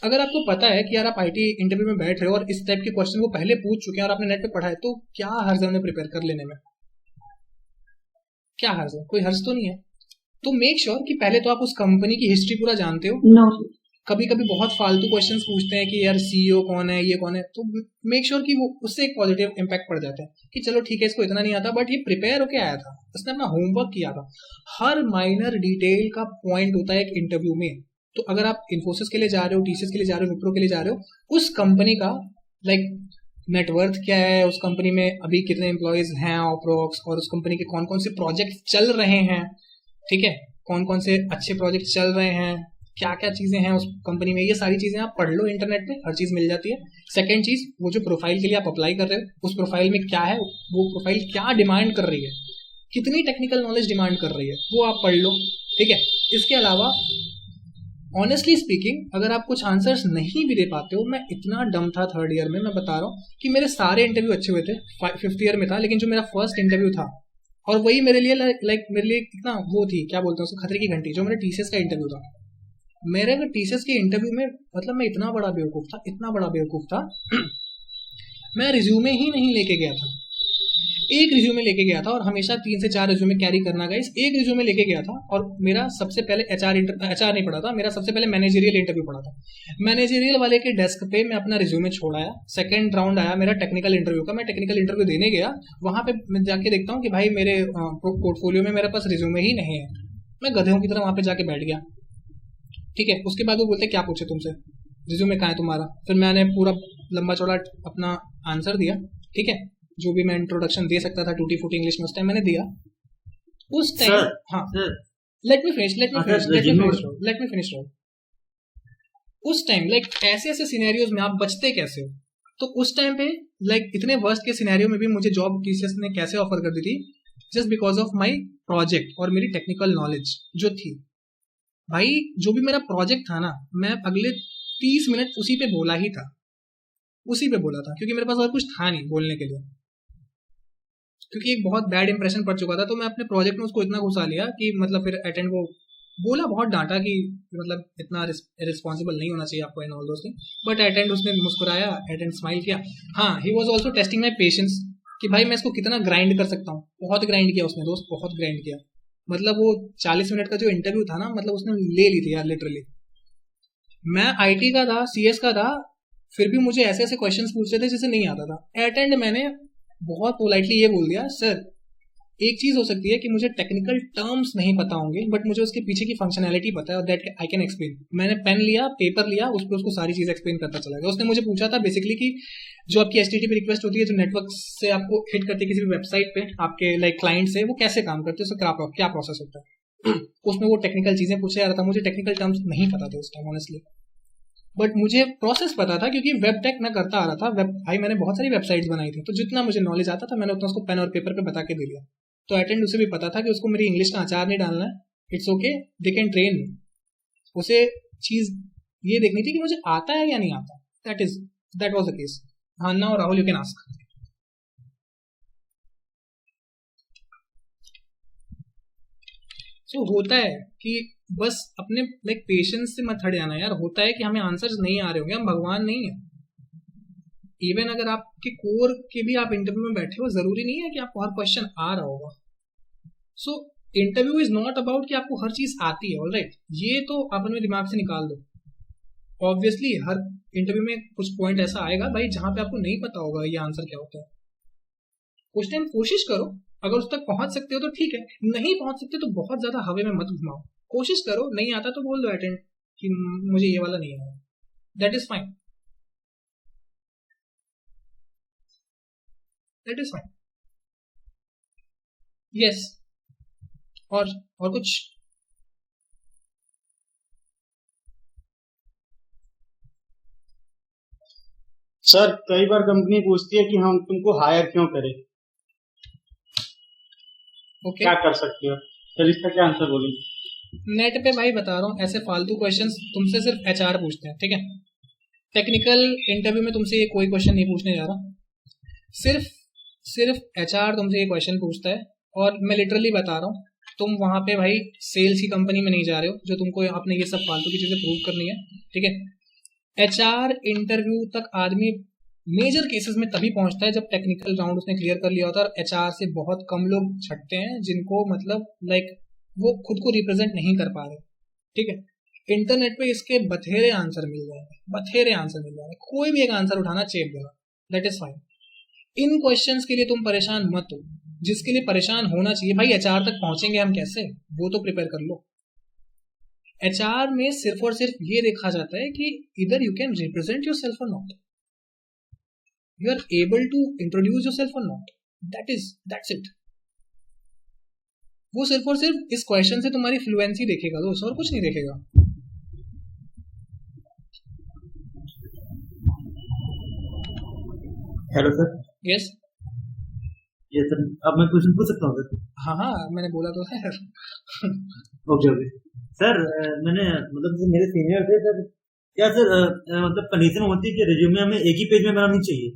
अगर आपको पता है कि यार आप IT इंटरव्यू में बैठ रहे हो और इस टाइप के क्वेश्चन वो पहले पूछ चुके हैं और आपने नेट पे पढ़ा है, तो क्या हर्ज है उन्हें प्रिपेयर कर लेने में, क्या हर्ज है? कोई हर्ज तो नहीं है। तो मेक श्योर कि पहले तो आप उस कंपनी की हिस्ट्री पूरा जानते हो। no. कभी कभी बहुत फालतू क्वेश्चंस पूछते हैं कि यार CEO कौन है, ये कौन है, तो मेक श्योर कि वो उससे एक पॉजिटिव इम्पैक्ट पड़ जाता है कि चलो ठीक है इसको इतना नहीं आता बट ये प्रिपेयर होके आया था, उसने अपना होमवर्क किया था। हर माइनर डिटेल का पॉइंट होता है एक इंटरव्यू में। तो अगर आप इन्फोसिस के लिए जा रहे हो, TCS के लिए जा रहे हो, विप्रो के लिए जा रहे हो, उस कंपनी का लाइक नेटवर्थ क्या है, उस कंपनी में अभी कितने एम्प्लॉयज हैं अप्रोक्स, और उस कंपनी के कौन कौन से प्रोजेक्ट चल रहे हैं, ठीक है, कौन कौन से अच्छे प्रोजेक्ट चल रहे हैं, क्या क्या चीजें हैं उस कंपनी में, ये सारी चीजें आप पढ़ लो, इंटरनेट पे हर चीज मिल जाती है। सेकंड चीज, वो जो प्रोफाइल के लिए आप अप्लाई कर रहे हो उस प्रोफाइल में क्या है, वो प्रोफाइल क्या डिमांड कर रही है, कितनी टेक्निकल नॉलेज डिमांड कर रही है, वो आप पढ़ लो, ठीक है। इसके अलावा ऑनेस्टली स्पीकिंग अगर आप कुछ आंसर्स नहीं भी दे पाते हो, मैं इतना डम था थर्ड ईयर में, मैं बता रहा हूँ कि मेरे सारे इंटरव्यू अच्छे हुए थे, फिफ्थ ईयर में था, लेकिन जो मेरा फर्स्ट इंटरव्यू था और वही मेरे लिए लाइक मेरे लिए कितना वो थी, क्या बोलते हैं उसको, खतरे की घंटी, जो मेरा TCS का इंटरव्यू था। मेरे TCS के इंटरव्यू में मतलब मैं इतना बड़ा बेवकूफ था मैं रिज्यूमे ही नहीं लेके गया था, एक रिज्यूमे लेके गया था, और हमेशा 3 से 4 रिज्यूमे कैरी करना गाइस, एक रिज्यूमे लेके गया था। और मेरा सबसे पहले HR नहीं पड़ा था, मेरा सबसे पहले मैनेजरियल इंटरव्यू पड़ा था। मैनेजरियल वाले के डेस्क पे मैं अपना रिज्यूमे छोड़ाया, सेकंड राउंड आया मेरा टेक्निकल इंटरव्यू का, मैं टेक्निकल इंटरव्यू देने गया, वहां पे मैं जाके देखता हूँ कि भाई मेरे पोर्टफोलियो में मेरे पास रिज्यूमे ही नहीं है। मैं गधेों की तरह वहां पे जाके बैठ गया, ठीक है, उसके बाद वो बोलते क्या पूछे तुमसे, रिज्यूमे कहाँ है तुम्हारा। फिर मैंने पूरा लंबा चौड़ा अपना आंसर दिया, ठीक है, जो भी मैं इंट्रोडक्शन दे सकता था टूटी फूटी इंग्लिश में उस टाइम मैंने दिया। उस टाइम हाँ, लेट मी फिनिश। उस टाइम लाइक ऐसे ऐसे सिनेरियोज में आप बचते कैसे हो? तो उस टाइम पे लाइक इतने वर्स्ट के सिनेरियो में भी मुझे जॉब टीसीएस ने कैसे ऑफर कर दी थी, just because of my project और मेरी टेक्निकल नॉलेज जो थी। भाई जो भी मेरा प्रोजेक्ट था ना, मैं अगले 30 मिनट उसी पे बोला ही था, उसी पे बोला था, क्योंकि मेरे पास और कुछ था नहीं बोलने के लिए, क्योंकि एक बहुत बैड इंप्रेशन पड़ चुका था। तो मैं अपने प्रोजेक्ट में उसको इतना घुसा लिया कि मतलब फिर अटेंड को बोला, बहुत डांटा कि मतलब इतना रिस्पॉन्सिबल नहीं होना चाहिए आपको in all those thing, but attend उसने मुस्कुराया, अटेंड स्माइल किया। हाँ, he was also testing my patience कि भाई मैं इसको कितना ग्राइंड कर सकता हूँ। बहुत ग्राइंड किया उसने दोस्त, बहुत ग्राइंड किया। मतलब वो 40 मिनट का जो इंटरव्यू था ना, मतलब उसने ले ली थी यार लिटरली। मैं आईटी का था, सीएस का था, फिर भी मुझे ऐसे ऐसे क्वेश्चंस पूछते थे जिसे नहीं आता था। अटेंड मैंने बहुत पोलाइटली ये बोल दिया, सर एक चीज हो सकती है कि मुझे टेक्निकल टर्म्स नहीं पता होंगे, बट मुझे उसके पीछे की फंक्शनैलिटी पता है और दैट आई कैन एक्सप्लेन। मैंने पेन लिया, पेपर लिया, उस पर उसको सारी चीज एक्सप्लेन करता चला गया। उसने मुझे पूछा था बेसिकली कि जो आपकी एचटीटीपी रिक्वेस्ट होती है, जो नेटवर्क से आपको हिट करती है किसी भी वेबसाइट पे आपके लाइक क्लाइंट से, वो कैसे काम करते हैं, उसका क्या प्रोसेस होता है। उसमें वो टेक्निकल चीजें पूछे जा रहा था। मुझे टेक्निकल टर्म्स नहीं पता थे उस टाइम ऑनेस्टली, बट मुझे प्रोसेस पता था क्योंकि वेब टेक मैं करता आ रहा था। भाई मैंने बहुत सारी वेबसाइट्स बनाई थी, तो जितना मुझे नॉलेज आता था मैंने उतना उसको पेन और पेपर पे बता के दे दिया। तो अटेंड उसे भी पता था कि उसको मेरी इंग्लिश का अचार नहीं डालना है, it's okay, they can train me. उसे चीज ये देखनी थी कि मुझे आता है या नहीं आता। That was the case. हाँ, now Rahul you can ask. So होता है कि बस अपने लाइक पेशेंस से मत हट जाना यार। होता है कि हमें आंसर्स नहीं आ रहे होंगे, हम भगवान नहीं है। इवन अगर आपके कोर के भी आप इंटरव्यू में बैठे हो, जरूरी नहीं है कि आपको हर क्वेश्चन आ रहा होगा। So interview is not about कि आपको हर चीज आती है, ऑलराइट, ये तो आप अपने दिमाग से निकाल दो। ऑब्वियसली हर इंटरव्यू में कुछ पॉइंट ऐसा आएगा भाई जहां पे आपको नहीं पता होगा ये आंसर क्या होता है। उस टाइम कोशिश करो, अगर उस तक पहुंच सकते हो तो ठीक है, नहीं पहुंच सकते तो बहुत ज्यादा हवे में मत घुमाओ। कोशिश करो, नहीं आता तो बोल दो अटेंड कि मुझे ये वाला नहीं आया, that is fine, that is fine. Yes, और कुछ? सर कई बार कंपनी पूछती है कि हम तुमको हायर क्यों करें, ओके, क्या कर सकते हो, सर इसका क्या आंसर बोलेंगे? नेट पे भाई बता रहा हूँ, ऐसे फालतू क्वेश्चंस तुमसे सिर्फ एचआर पूछते हैं, ठीक है। टेक्निकल इंटरव्यू में तुमसे ये कोई क्वेश्चन नहीं पूछने जा रहा, सिर्फ एचआर तुमसे ये क्वेश्चन पूछता है। और मैं लिटरली बता रहा हूँ, तुम वहां पे भाई सेल्स की कंपनी में नहीं जा रहे हो जो तुमको अपने ये सब फालतू की चीजें प्रूव करनी है, ठीक है। एचआर इंटरव्यू तक आदमी मेजर केसेस में तभी पहुंचता है जब टेक्निकल राउंड उसने क्लियर कर लिया होता है। और एचआर से बहुत कम लोग छटते हैं जिनको मतलब लाइक वो खुद को रिप्रेजेंट नहीं कर पा रहे, ठीक है। इंटरनेट पे इसके बथेरे आंसर मिल जाएंगे, कोई भी एक आंसर उठाना, चेप देना, that is fine. In questions के लिए तुम परेशान मत हो, जिसके लिए परेशान होना चाहिए भाई, एचआर तक पहुंचेंगे हम कैसे, वो तो प्रिपेयर कर लो। एचआर में सिर्फ और सिर्फ ये देखा जाता है कि इधर you can represent yourself और not, you are able to introduce yourself और नॉट, दैट्स इट। वो सिर्फ और सिर्फ इस क्वेश्चन से तुम्हारी फ्लुएंसी देखेगा दोस्त, और कुछ नहीं देखेगा। Hello sir. यस ये सर, अब मैं क्वेश्चन पूछ सकता हूँ सर? हाँ, मैंने बोला तो है। ओके सर, मैंने मतलब मेरे सीनियर थे सर, क्या सर मतलब कंडीशन होती है कि रिज्यूमे हमें एक ही पेज में बनानी चाहिए?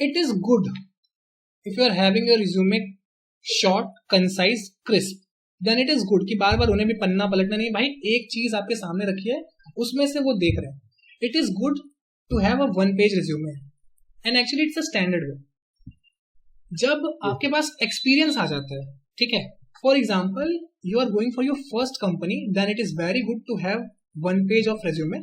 It is good if you are having your resume short, concise, crisp, then it is good कि बार बार उन्हें भी पन्ना पलटना नहीं। भाई एक चीज आपके सामने रखी है, उसमें से वो देख रहे हैं। It is good to have a 1 page resume, and actually it's a standard way. जब आपके पास एक्सपीरियंस आ जाता है, ठीक है, for example you are going for your first company, then it is very good to have 1 page of resume.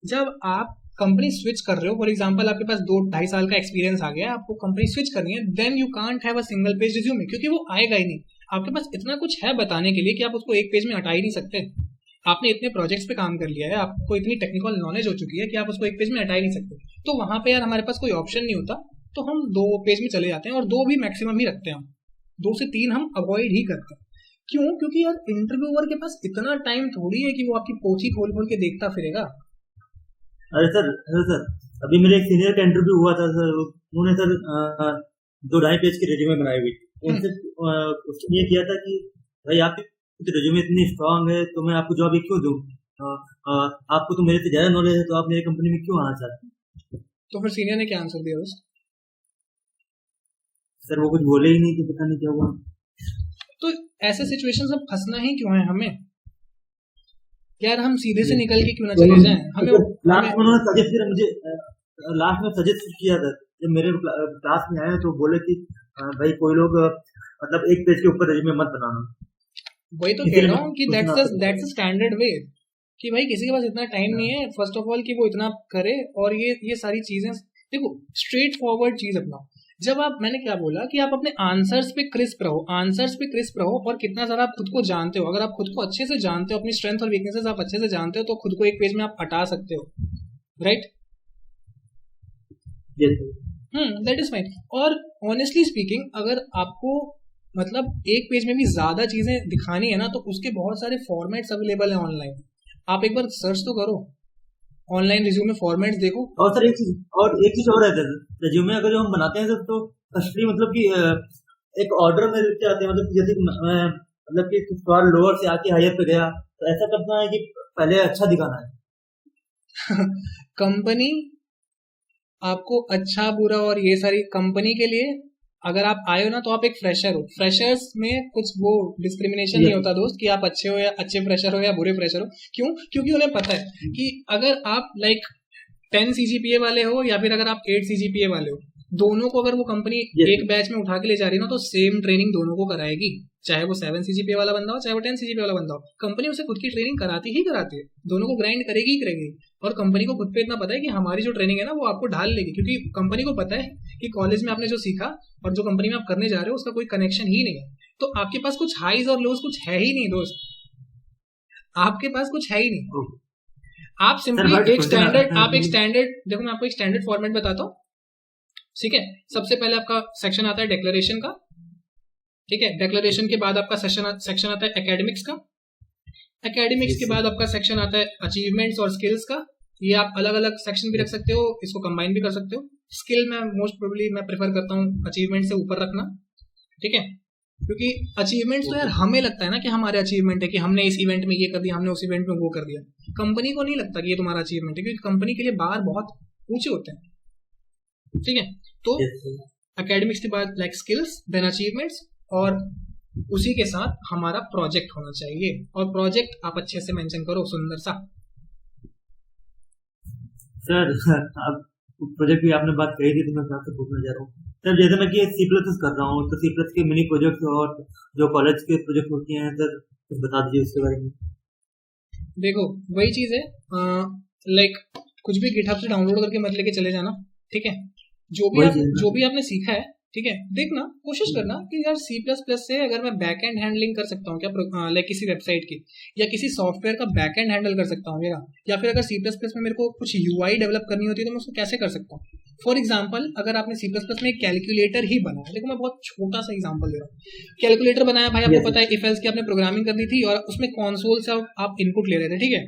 जब आप कंपनी स्विच कर रहे हो, फॉर एग्जाम्पल आपके पास 2-2.5 साल का एक्सपीरियंस आ गया, आपको कंपनी स्विच करनी है, then you can't have a single page resume, क्योंकि वो आएगा ही नहीं। आपके पास इतना कुछ है बताने के लिए कि आप उसको एक पेज में हटा ही नहीं सकते। आपने इतने प्रोजेक्ट्स पे काम कर लिया है, आपको इतनी टेक्निकल नॉलेज हो चुकी है कि आप उसको एक पेज में हटा ही नहीं सकते, तो वहां पे यार हमारे पास कोई ऑप्शन नहीं होता, तो हम 2 पेज में चले जाते हैं, और 2 भी मैक्सिमम ही रखते हैं हम, 2 से 3 हम अवॉइड ही करते हैं। क्यों? क्योंकि यार इंटरव्यूअर के पास इतना टाइम थोड़ी है कि वो आपकी पोथी खोल खोल के देखता फिरेगा। अरे सर अभी मेरे एक सीनियर का इंटरव्यू हुआ था सर, उन्होंने सर 2-2.5 पेज की रेज्यूमे बनाई हुई, उनसे क्वेश्चन ये किया था कि भाई आपकी रेज्यूमे इतनी स्ट्रांग है तो मैं आपको जॉब क्यों दूं, आपको तो मेरे से ज्यादा नॉलेज है तो आप मेरी कंपनी में क्यों आना चाहते हैं? तो फिर सीनियर ने क्या आंसर दिया दोस्त? सर वो कुछ बोले ही नहीं, तो पता नहीं क्या हुआ। तो ऐसे सिचुएशन में फंसना ही क्यों है हमें यार, हम सीधे से निकल के क्यों ना चले जाएं? हमें लास्ट में उन्होंने सजेस्ट किया मुझे, लास्ट में सजेस्ट किया था जब मेरे क्लास में आए तो बोले कि भाई कोई लोग मतलब एक पेज के ऊपर रेज्यूमे मत बनाना। वही तो कह रहा हूँ कि दैट्स अ स्टैंडर्ड वे कि भाई किसी के पास इतना टाइम नहीं है फर्स्ट ऑफ ऑल कि वो इतना करे, और ये सारी चीजें देखो स्ट्रेट फॉरवर्ड चीज अपनाओ। जब आप, मैंने क्या बोला कि आप अपने आंसर्स पे क्रिस्प रहो और कितना ज्यादा आप खुद को जानते हो। अगर आप खुद को अच्छे से जानते हो, अपनी स्ट्रेंथ और वीकनेसेस आप अच्छे से जानते हो, तो खुद को एक पेज में आप हटा सकते हो, राइट? That is fine. और ऑनेस्टली स्पीकिंग, अगर आपको मतलब एक पेज में भी ज्यादा चीजें दिखानी है ना, तो उसके बहुत सारे फॉर्मेट्स अवेलेबल है ऑनलाइन। आप एक बार सर्च तो करो, ऑनलाइन रिज्यूमे फॉर्मेट्स देखो। और सर एक चीज और है, रिज्यूमे अगर जो हम बनाते हैं तो फर्स्टली मतलब कि एक ऑर्डर में लिखते आते हैं, मतलब जैसे मतलब कि सवाल लोअर से आके हायर पे गया, तो ऐसा करना है कि पहले अच्छा दिखाना है। कंपनी आपको अच्छा बुरा और ये सारी, कंपनी के लिए अगर आप आए हो ना तो आप एक फ्रेशर हो। फ्रेशर्स में कुछ वो डिस्क्रिमिनेशन नहीं होता दोस्त कि आप अच्छे हो या अच्छे फ्रेशर हो या बुरे फ्रेशर हो। क्यों? क्योंकि उन्हें पता है कि अगर आप लाइक 10 CGPA वाले हो या फिर अगर आप 8 CGPA वाले हो, दोनों को अगर वो कंपनी एक बैच में उठा के ले जा रही है ना, तो सेम ट्रेनिंग दोनों को कराएगी, चाहे वो 7 CGPA वाला बंदा हो चाहे वो 10 CGPA वाला बंदा हो। कंपनी उसे खुद की ट्रेनिंग कराती ही कराती है, दोनों को ग्राइंड करेगी ही करेगी। और कंपनी को खुद पे इतना पता है कि हमारी जो ट्रेनिंग है ना वो आपको ढाल लेगी, क्योंकि कंपनी को पता है कि कॉलेज में आपने जो सीखा और जो कंपनी में आप करने जा रहे हो उसका कोई कनेक्शन ही नहीं है। तो आपके पास कुछ हाईज और लोज कुछ है ही नहीं दोस्त, आपके पास कुछ है ही नहीं। आप सिंपली एक स्टैंडर्ड देखो, मैं आपको एक स्टैंडर्ड फॉर्मेट बताता हूँ, ठीक है? सबसे पहले आपका सेक्शन आता है डिक्लेरेशन का, ठीक है? डिक्लेरेशन के बाद आपका सेक्शन आता है एकेडमिक्स का, एकेडमिक्स के बाद आपका सेक्शन आता है अचीवमेंट्स और स्किल्स का। ये आप अलग अलग सेक्शन भी रख सकते हो, इसको कंबाइन भी कर सकते हो। स्किल में मोस्ट प्रोबेबली मैं प्रेफर करता हूँ अचीवमेंट से ऊपर रखना, ठीक है? क्योंकि अचीवमेंट्स तो यार हमें लगता है ना कि हमारे अचीवमेंट है कि हमने इस इवेंट में ये कर दिया, हमने उस इवेंट में वो कर दिया। कंपनी को नहीं लगता कि ये तुम्हारा अचीवमेंट है, क्योंकि कंपनी के लिए बार बहुत ऊंचे होते हैं, ठीक है? तो एकेडमिक्स के बाद लाइक स्किल्स, देन अचीवमेंट्स, और उसी के साथ हमारा प्रोजेक्ट होना चाहिए। और प्रोजेक्ट आप अच्छे से मेंशन करो, सुंदर सा। सर अब प्रोजेक्ट की आपने बात कही थी तो मैं आपसे पूछना चाह रहा हूँ सर, जैसे मैं कि C++ कर रहा हूँ तो C+ के मिनी प्रोजेक्ट और जो कॉलेज के प्रोजेक्ट होते हैं सर, कुछ बता दीजिए उसके बारे में। देखो वही चीज है, लाइक कुछ भी गिटहब से डाउनलोड करके मत लेके चले जाना, ठीक है? जो भी आपने सीखा है, ठीक है, देखना, कोशिश करना कि यार C++ से अगर मैं बैक एंड हैंडलिंग कर सकता हूँ क्या, लाइक किसी वेबसाइट की या किसी सॉफ्टवेयर का बैक एंड हैंडल कर सकता हूँ मेरा, या फिर अगर C++ में मेरे को कुछ UI डेवलप करनी होती है तो मैं उसको कैसे कर सकता हूँ। फॉर एग्जाम्पल, अगर आपने C++ में एक कैलकुलेटर ही बनाया, देखो मैं बहुत छोटा सा एग्जाम्पल दे रहा हूँ, कैलकुलेटर बनाया भाई, आपको पता है इफ एल्स की आपने प्रोग्रामिंग कर दी थी और उसमें कंसोल से आप इनपुट ले रहे थे, ठीक है?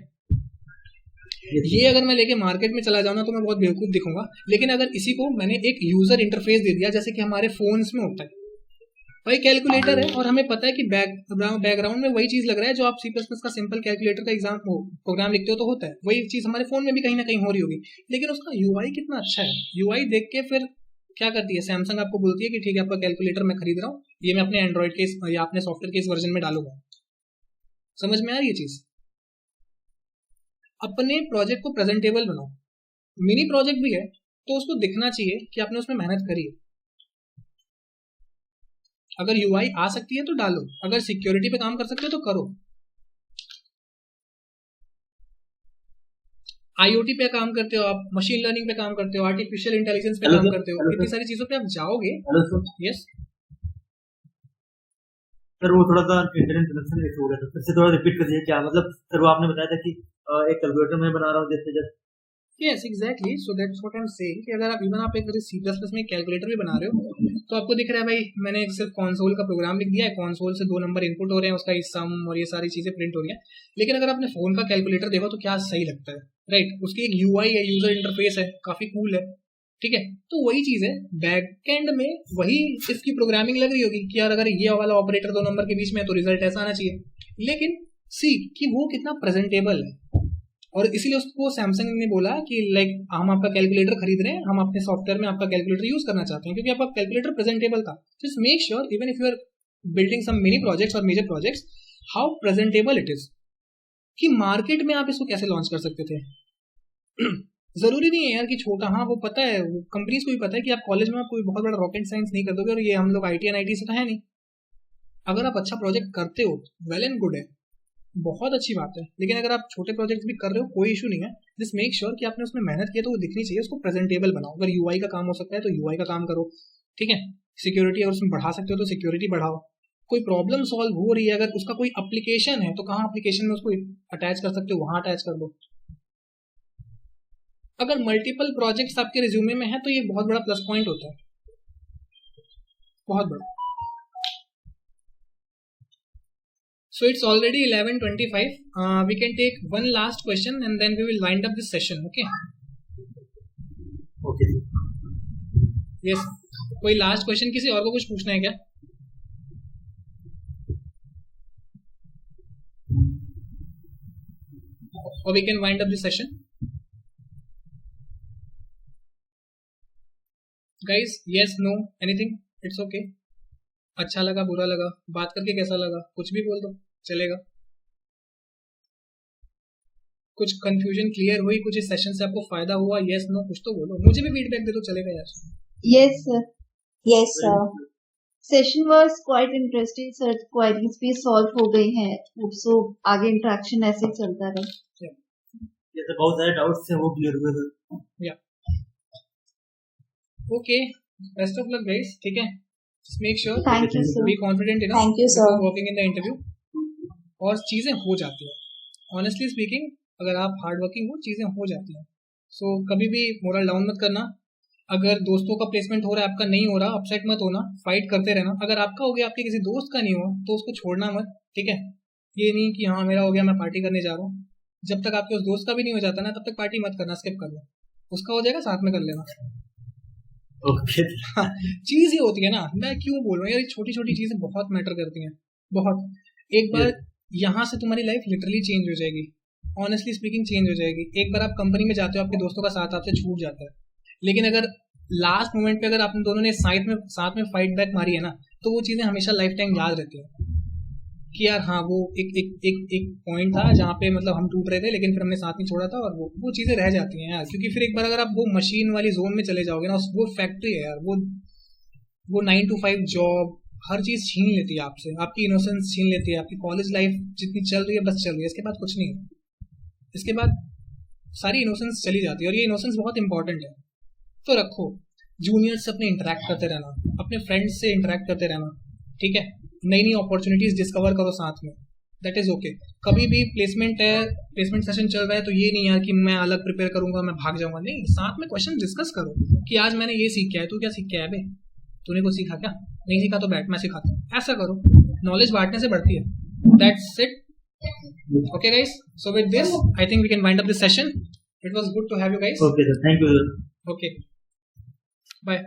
ये अगर मैं लेके मार्केट में चला जाऊँ ना तो मैं बहुत बेवकूफ दिखूंगा, लेकिन अगर इसी को मैंने एक यूजर इंटरफेस दे दिया जैसे कि हमारे फोन्स में होता है, भाई कैलकुलेटर है और हमें पता है कि बैकग्राउंड में वही चीज लग रहा है जो आप C++ का सिंपल कैलकुलेटर का एग्जाम प्रोग्राम लिखते हो तो होता है, वही चीज हमारे फोन में भी कहीं ना कहीं हो रही होगी, लेकिन उसका UI कितना अच्छा है। UI देख के फिर क्या करती है सैमसंग, आपको बोलती है कि ठीक है आपका कैलकुलेटर मैं खरीद रहा हूँ, ये मैं अपने एंड्रॉइड के या अपने सॉफ्टवेयर के इस वर्जन में डालूंगा। समझ में आ रही है चीज? अपने प्रोजेक्ट को प्रेजेंटेबल बनाओ, मिनी प्रोजेक्ट भी है तो उसको दिखना चाहिए कि आपने उसमें मेहनत करी है। अगर UI आ सकती है तो डालो, अगर सिक्योरिटी पे काम कर सकते हो तो करो, IoT पे काम करते हो आप, मशीन लर्निंग पे काम करते हो, आर्टिफिशियल इंटेलिजेंस पे काम करते हो, इतनी सारी चीजों पे आप जाओगे। यस सर वो थोड़ा सा इंटरनेट कनेक्शन इशू हो गया था, फिर से थोड़ा रिपीट कर दिया क्या मतलब सर वो आपने बताया था कि एक कैलकुलेटर मैं बना रहा हूँ जैसे जैसे yes exactly, so that's what I am saying कि अगर आप इवन आप एक सी प्लस प्लस में कैलकुलेटर भी बना रहे हो तो आपको दिख रहा है भाई मैंने एक सिर्फ कंसोल का प्रोग्राम लिख दिया है, कंसोल से 2 नंबर इनपुट हो रहे हैं, उसका सम और ये सारी चीजें प्रिंट हो रही हैं। लेकिन अगर आपने फोन का कैलकुलेटर देखा तो क्या सही लगता है, राइट? उसकी एक यूआई है, यूजर इंटरफेस है, काफी कूल है, ठीक है? तो वही चीज है, बैकएंड में वही इसकी प्रोग्रामिंग लग रही होगी कि यार अगर ये वाला ऑपरेटर 2 नंबर के बीच में है तो रिजल्ट ऐसा आना चाहिए, लेकिन सी कि वो कितना प्रेजेंटेबल है। और इसीलिए उसको सैमसंग ने बोला कि लाइक हम आपका कैलकुलेटर खरीद रहे हैं, हम अपने सॉफ्टवेयर में आपका कैलकुलेटर यूज करना चाहते हैं क्योंकि आपका कैलकुलेटर प्रेजेंटेबल था। Just make sure even if you are building some mini projects और major projects, how presentable it is, कि मार्केट में आप इसको कैसे लॉन्च कर सकते थे। जरूरी नहीं है यार कि छोटा, हाँ वो पता है, वो कंपनीज को भी पता है कि आप कॉलेज में आप कोई बहुत बड़ा रॉकेट साइंस नहीं कर दोगे, और ये हम लोग आईटी एंड आईटी से तो है नहीं। अगर आप अच्छा प्रोजेक्ट करते हो वेल एंड गुड है, बहुत अच्छी बात है, लेकिन अगर आप छोटे प्रोजेक्ट भी कर रहे हो कोई इशू नहीं है। जस्ट मेक श्योर कि आपने उसमें मेहनत की है तो वो दिखनी चाहिए, उसको प्रेजेंटेबल बनाओ। अगर यूआई का काम हो सकता है तो यूआई का काम करो, ठीक है? सिक्योरिटी अगर उसमें बढ़ा सकते हो तो सिक्योरिटी बढ़ाओ। कोई प्रॉब्लम सॉल्व हो रही है, अगर उसका कोई एप्लीकेशन है तो कहाँ एप्लीकेशन में उसको अटैच कर सकते हो, वहां अटैच कर दो। अगर मल्टीपल प्रोजेक्ट्स आपके रिज्यूमे में है तो ये बहुत बड़ा प्लस पॉइंट होता है, बहुत बड़ा। So it's already 11:25. We can take one last question and then we will wind up this session. Okay? Okay Yes. कोई लास्ट क्वेश्चन किसी और को कुछ पूछना है क्या? Or we can wind up this session. Guys, yes, no, anything? It's okay. अच्छा लगा, बुरा लगा, बात करके कैसा लगा, कुछ भी बोल दो, चलेगा। कुछ कंफ्यूजन क्लियर हुई, कुछ इस सेशन से आपको फायदा हुआ, यस नो कुछ तो बोलो, मुझे भी फीडबैक दे दो, चलेगा यार। Yes, sir. Yes, sir. Session was quite interesting, sir. Queries भी solve हो गई हैं, so आगे interaction ऐसे ही चलता रहे। जैसे बहुत सारे डाउट्स थे वो क्लियर हुए सर। या okay, best of luck guys, ठीक है? Just make sure, Thank you, sir. Be confident enough, Thank you, sir. Working in the interview, और चीजें हो जाती हैं। ऑनेस्टली स्पीकिंग, अगर आप हार्ड वर्किंग हो चीजें हो जाती हैं। सो कभी भी मोरल डाउन मत करना। अगर दोस्तों का प्लेसमेंट हो रहा है, आपका नहीं हो रहा, अपसेट मत होना, फाइट करते रहना। अगर आपका हो गया, आपके किसी दोस्त का नहीं हुआ तो उसको छोड़ना मत, ठीक है? ये नहीं कि हाँ मेरा हो गया मैं पार्टी करने जा रहा हूँ, जब तक आपके उस दोस्त का भी नहीं हो जाता ना तब तक पार्टी मत करना, स्किप कर लो। उसका हो जाएगा साथ में कर लेना। ओके चीज ये होती है ना, मैं क्यों बोल रहा हूँ यार, छोटी छोटी चीजें बहुत मैटर करती हैं, बहुत। एक बार यहाँ से तुम्हारी लाइफ लिटरली चेंज हो जाएगी, ऑनेस्टली स्पीकिंग चेंज हो जाएगी। एक बार आप कंपनी में जाते हो, आपके दोस्तों का साथ आपसे छूट जाता है, लेकिन अगर लास्ट मोमेंट पे अगर आप दोनों ने साथ में फाइट बैक मारी है ना, तो वो चीजें हमेशा लाइफ टाइम याद रहती है कि यार हाँ वो एक पॉइंट था जहाँ पे मतलब हम टूट रहे थे, लेकिन फिर हमने साथ नहीं छोड़ा था, और वो चीजें रह जाती हैं यार। क्योंकि फिर एक बार अगर आप वो मशीन वाली जोन में चले जाओगे ना, वो फैक्ट्री है यार, वो 9 to 5 जॉब हर चीज छीन लेती है आपसे, आपकी इनोसेंस छीन लेती है, आपकी कॉलेज लाइफ जितनी चल रही है बस चल रही है, इसके बाद कुछ नहीं है। इसके बाद सारी इनोसेंस चली जाती है, और ये इनोसेंस बहुत इंपॉर्टेंट है। तो रखो, जूनियर्स से अपने इंटरेक्ट करते रहना, अपने फ्रेंड्स से इंटरेक्ट करते रहना, ठीक है? नई नई अपॉर्चुनिटीज डिस्कवर करो साथ में, दैट इज ओके। कभी भी प्लेसमेंट है, प्लेसमेंट सेशन चल रहा है, तो ये नहीं यार कि मैं अलग प्रिपेयर करूंगा, मैं भाग जाऊंगा, नहीं, साथ में क्वेश्चन डिस्कस करो कि आज मैंने ये सीख किया है, तू क्या सीख के आया बे, तूने कुछ सीखा क्या? नहीं सीखा तो बैठ, मैं सिखाता हूँ, ऐसा करो। नॉलेज बांटने से बढ़ती है, that's it. Okay guys, so with this I think we can wind up this session. It was good to have you guys. Okay sir, thank you. Okay, bye.